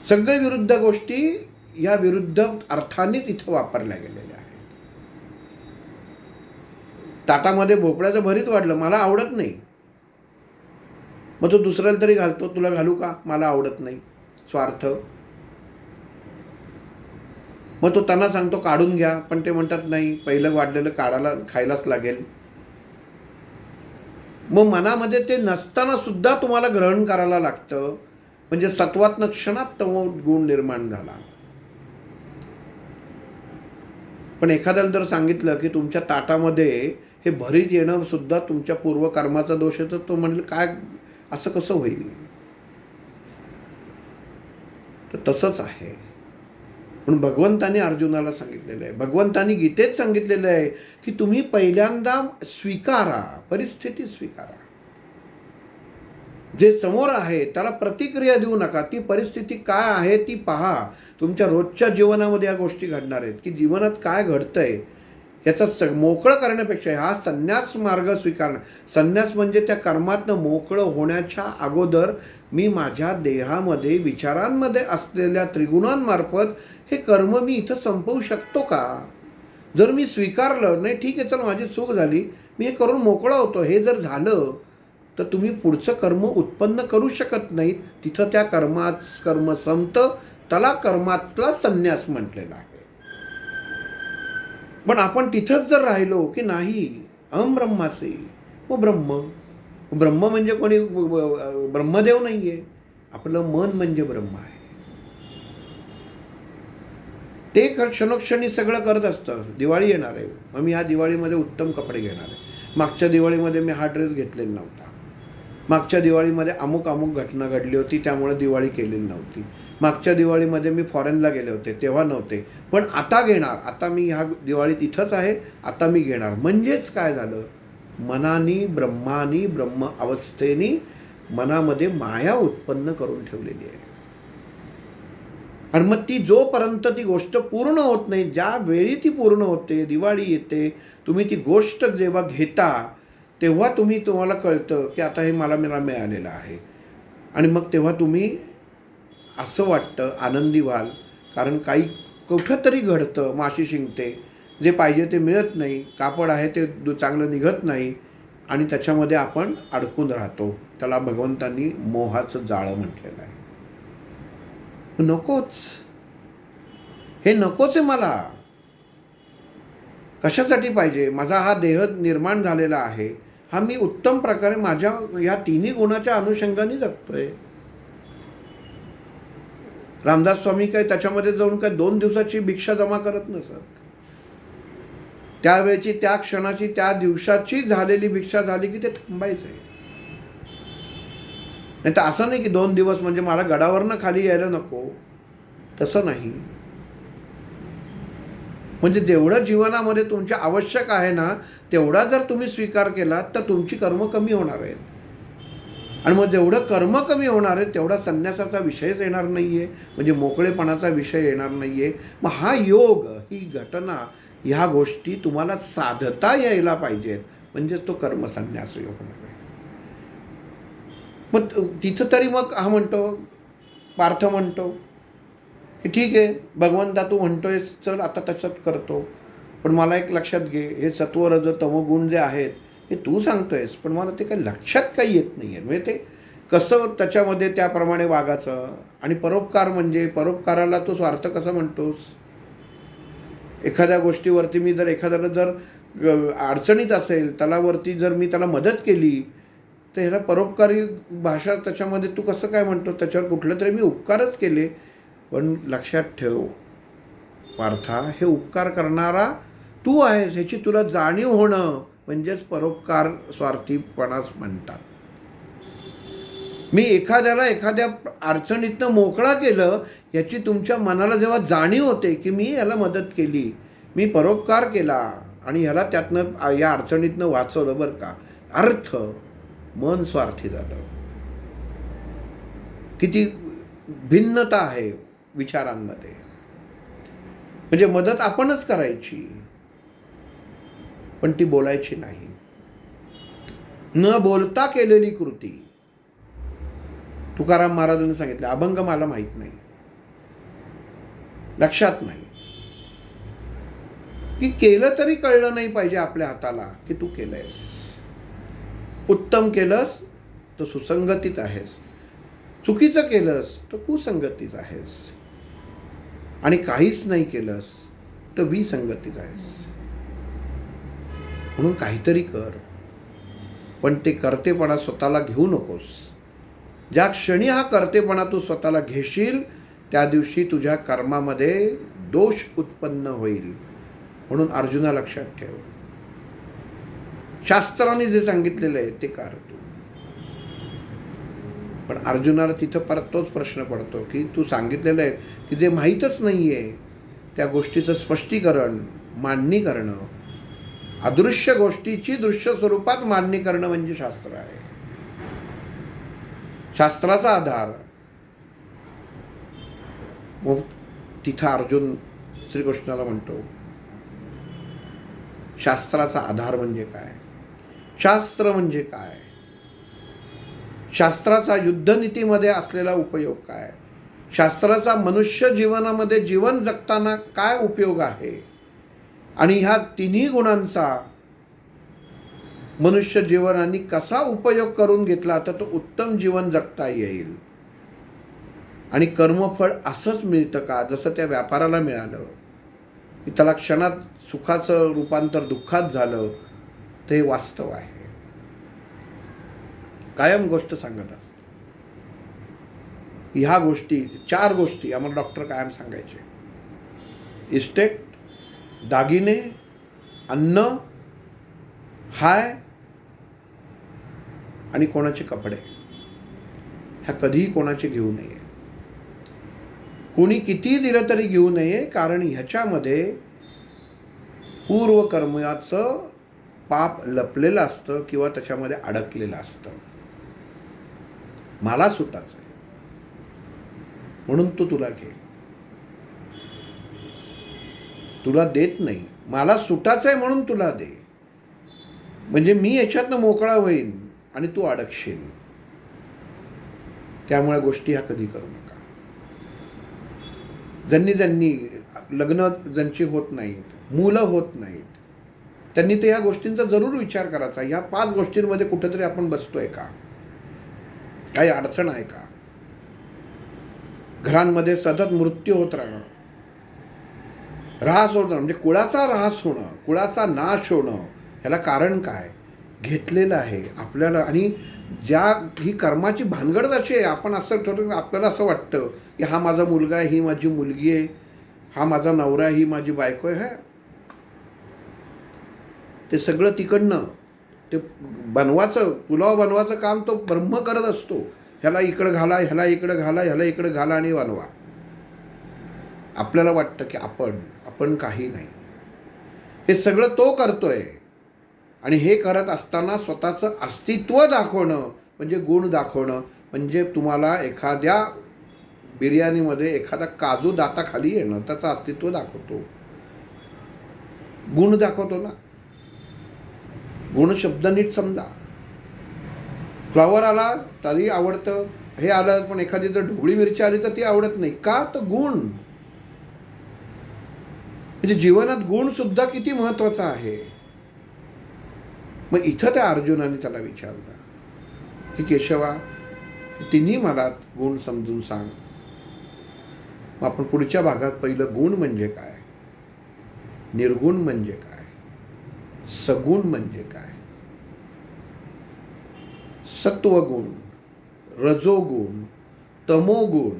Speaker 1: सगळे विरुद्ध गोष्टी या विरुद्ध अर्थानेच इथं वापरल्या गेलेल्या आहेत. ताटामध्ये भोपळ्याचं भरीत वाढलं, मला आवडत नाही, मग तो दुसऱ्याला तरी घालतो, तुला घालू का, मला आवडत नाही, स्वार्थ. मग तो त्यांना सांगतो काढून घ्या, पण ते म्हणतात नाही, पहिलं वाढलेलं काढायला खायलाच लागेल. मग मनामध्ये ते नसताना सुद्धा तुम्हाला ग्रहण करायला लागतं, म्हणजे सत्वात्न क्षणात तमो गुण निर्माण झाला. पण एखाद्याला जर सांगितलं की तुमच्या ताटामध्ये हे भरीत येणं सुद्धा तुमच्या पूर्वकर्माचा दोष आहे, तर तो म्हणेल काय, असं कसं होईल. तर तसंच आहे. पण भगवंतानी अर्जुनाला सांगितलेलं आहे, भगवंतानी गीतेत सांगितलेलं आहे की तुम्ही पहिल्यांदा स्वीकारा, परिस्थिती स्वीकारा. जे समोर आहे त्याला प्रतिक्रिया देऊ नका, ती परिस्थिती काय आहे ती पहा. तुमच्या रोजच्या जीवनामध्ये या गोष्टी घडणार आहेत की जीवनात काय घडतंय याचा मोकळं करण्यापेक्षा हा संन्यास मार्ग स्वीकारणं. संन्यास म्हणजे त्या कर्मातनं मोकळं होण्याच्या अगोदर मी माझ्या देहामध्ये विचारांमध्ये असलेल्या त्रिगुणांमार्फत हे कर्म मी इथं संपवू शकतो का. जर मी स्वीकारलं, नाही ठीक आहे चल माझी चूक झाली, मी हे करून मोकळा होतो, हे जर झालं तर तुम्ही पुढचं कर्म उत्पन्न करू शकत नाहीत. तिथं त्या कर्म संपतं, त्याला कर्मातला संन्यास म्हटलेला आहे. पण आपण तिथंच जर राहिलो की नाही अहम ब्रह्मासी, मग ब्रह्म म्हणजे कोणी ब्रह्मदेव नाही आहे, आपलं मन म्हणजे ब्रह्म आहे. ते क्षणोक्षणी सगळं करत असतं. दिवाळी येणार आहे, मग मी ह्या दिवाळीमध्ये उत्तम कपडे घेणार आहे, मागच्या दिवाळीमध्ये मी हा ड्रेस घेतलेला नव्हता, मागच्या दिवाळीमध्ये अमुक घटना घडली होती त्यामुळे दिवाळी केलेली नव्हती, मागच्या दिवाळीमध्ये मी फॉरेनला गेले होते तेव्हा नव्हते, पण आता घेणार, आता मी ह्या दिवाळीत इथंच आहे, आता मी घेणार. म्हणजेच काय झालं, मनानी ब्रह्म अवस्थेनी मनामध्ये माया उत्पन्न करून ठेवलेली आहे. आणि मग ती जोपर्यंत ती गोष्ट पूर्ण होत नाही, ज्या वेळी ती पूर्ण होते, दिवाळी येते, तुम्ही ती गोष्ट जेव्हा घेता तेव्हा तुम्हाला कळतं की आता हे मला मिळालेलं आहे. आणि मग तेव्हा तुम्ही असं वाटतं आनंदी व्हाल, कारण काही कुठं तरी घडतं, माशी शिंकते, जे पाहिजे ते मिळत नाही, कापड आहे ते चांगलं निघत नाही, आणि त्याच्यामध्ये आपण अडकून राहतो. त्याला भगवंतांनी मोहाचं जाळं म्हटलेलं आहे. नकोच, हे नकोच आहे मला. कशासाठी पाहिजे, माझा हा देह निर्माण झालेला आहे, हा मी उत्तम प्रकारे माझ्या या तिन्ही गुणाच्या अनुषंगाने जगतोय. रामदास स्वामी काय त्याच्यामध्ये जाऊन काय 2 दिवसाची भिक्षा जमा करत नसत. त्यावेळेची, त्या क्षणाची, त्या दिवसाची झालेली भिक्षा झाली की ते थांबायचंय. नाही तर असं नाही की 2 दिवस म्हणजे मला गडावरनं खाली यायला नको, तसं नाही. म्हणजे जेवढं जीवनामध्ये तुमच्या आवश्यक आहे ना तेवढा जर तुम्ही स्वीकार केला तर तुमची कर्म कमी होणार आहेत. आणि मग जेवढं कर्म कमी होणार आहे तेवढा संन्यासाचा विषयच येणार नाही आहे, म्हणजे मोकळेपणाचा विषय येणार नाही आहे. मग हा योग, ही घटना, ह्या गोष्टी तुम्हाला साधता यायला पाहिजेत, म्हणजेच तो कर्मसन्यास योग होणार आहे. मग तिथं तरी मग हा म्हणतो, पार्थ म्हणतो की ठीक आहे भगवंता तू म्हणतोयस, चल आता तसंच करतो, पण मला एक लक्षात घे, हे सत्व रज तमोगुण जे आहेत हे तू सांगतोयस, पण मला ते काही लक्षात काही येत नाही आहे. म्हणजे ते कसं त्याच्यामध्ये त्याप्रमाणे वागायचं. आणि परोपकार म्हणजे, परोपकाराला तू स्वार्थ कसं म्हणतोस. एखाद्या गोष्टीवरती मी जर एखाद्याला जर अडचणीत असेल, त्यालावरती जर मी त्याला मदत केली तर ह्याला परोपकारी भाषा त्याच्यामध्ये तू कसं काय म्हणतो, त्याच्यावर कुठलं तरी मी उपकारच केले. पण लक्षात ठेव पार्था, हे उपकार करणारा तू आहेस, ह्याची तुला जाणीव होणं म्हणजेच परोपकार स्वार्थीपणाच म्हणतात. मी एखाद्याला एखाद्या अडचणीतनं मोकळा केलं याची तुमच्या मनाला जेव्हा जाणीव होते की मी याला मदत केली, मी परोपकार केला आणि ह्याला त्यातनं या अडचणीतनं वाचवलं बरं का, अर्थ, मन स्वार्थी झालं. किती भिन्नता आहे विचारांमध्ये. म्हणजे मदत आपणच करायची पण ती बोलायची नाही. न बोलता केलेली कृती. तुकाराम महाराजांनी सांगितलं, अभंग मला माहित नाही, लक्षात नाही, की केलं तरी कळलं नाही पाहिजे आपल्या हाताला की तू केलंयस. उत्तम केलंस तर सुसंगतीत आहेस, चुकीचं केलंस तर कुसंगतीत आहेस, आणि काहीच नाही केलंस तर विसंगतीत आहेस. म्हणून काहीतरी कर, पण ते करतेपणा स्वतःला घेऊ नकोस. ज्या क्षणी हा करतेपणा तू स्वतःला घेशील त्या दिवशी तुझ्या कर्मामध्ये दोष उत्पन्न होईल. म्हणून अर्जुना लक्षात ठेव, शास्त्राने जे सांगितलेलं आहे ते कर तू. पण अर्जुनाला तिथं परत तोच प्रश्न पडतो की तू सांगितलेलं आहे की जे माहीतच नाही आहे त्या गोष्टीचं स्पष्टीकरण, मांडणी करणं, अदृश्य गोष्टीची दृश्य स्वरूपात मांडणी करणं म्हणजे शास्त्र आहे. शास्त्राचा आधार. मग तिथं अर्जुन श्रीकृष्णाला म्हणतो, शास्त्राचा आधार म्हणजे काय, शास्त्र म्हणजे काय, शास्त्राचा युद्धनीतीमध्ये असलेला उपयोग काय, शास्त्राचा मनुष्य जीवनामध्ये जीवन जगताना काय उपयोग आहे, आणि ह्या तिन्ही गुणांचा मनुष्य जीवनाने कसा उपयोग करून घेतला तर तो उत्तम जीवन जगता येईल. आणि कर्मफळ असंच मिळतं का, जसं त्या व्यापाराला मिळालं की त्याला क्षणात सुखाचं रूपांतर दुःखात झालं, ते हे वास्तव आहे. कायम गोष्ट सांगत असतो. ह्या गोष्टी, 4 गोष्टी आम्हाला डॉक्टर कायम सांगायचे: इस्टेट, दागिने, अन्न, हाय आणि कोणाचे कपडे. ह्या कधीही कोणाचे घेऊ नये. कोणी कितीही दिलं तरी घेऊ नये, कारण ह्याच्यामध्ये पूर्वकर्माचं पाप लपलेलं असतं किंवा त्याच्यामध्ये अडकलेलं असतं. मला सुटाचं आहे म्हणून तू तुला घे. तुला देत नाही, मला सुटाचं आहे म्हणून तुला दे, म्हणजे मी याच्यातनं मोकळा होईन आणि तू अडकशील. त्यामुळे गोष्टी ह्या कधी करू नका. ज्यांनी लग्न ज्यांची होत नाहीत, मुलं होत नाहीत, त्यांनी ते ह्या गोष्टींचा जरूर विचार करायचा. ह्या 5 गोष्टींमध्ये कुठेतरी आपण बसतोय का, काही अडचण आहे का. घरांमध्ये सतत मृत्यू होत राहणं, ऱ्हास होत राहणं, म्हणजे कुळाचा ऱ्हास होणं, कुळाचा नाश होणं, ह्याला कारण काय, घेतलेलं आहे आपल्याला. आणि ज्या ही कर्माची भानगड अशी आहे, आपण असं ठरवून आपल्याला असं वाटतं की हा माझा मुलगा आहे, ही माझी मुलगी आहे, हा माझा नवरा आहे, ही माझी बायको आहे. ते सगळं तिकडनं ते बनवाचं, पुलाव बनवाचं काम तो ब्रह्म करत असतो. ह्याला इकडं घाला, ह्याला इकडं घाला, ह्याला इकडं घाला आणि बनवा. आपल्याला वाटतं की आपण काही नाही. हे सगळं तो करतोय. आणि हे करत असताना स्वतःचं अस्तित्व दाखवणं म्हणजे गुण दाखवणं. म्हणजे तुम्हाला एखाद्या बिर्याणीमध्ये एखादा काजू दाताखाली येणं त्याचं अस्तित्व दाखवतो, गुण दाखवतो ना. गुण शब्द नीट समजा. फ्लॉवर आला तरी आवडतं, हे आलं, पण एखादी जर ढोबळी मिरची आली तर ती आवडत नाही का, तर गुण. म्हणजे जीवनात गुण सुद्धा किती महत्वाचा आहे. मग इथं त्या अर्जुनाने त्याला विचारलं की केशवा, तिन्ही मला गुण समजून सांग. मग आपण पुढच्या भागात पहिलं गुण म्हणजे काय, निर्गुण म्हणजे काय, सगुण म्हणजे काय, सत्वगुण, रजोगुण, तमोगुण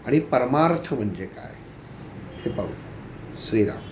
Speaker 1: आणि परमार्थ म्हणजे काय हे पाहू. श्रीराम.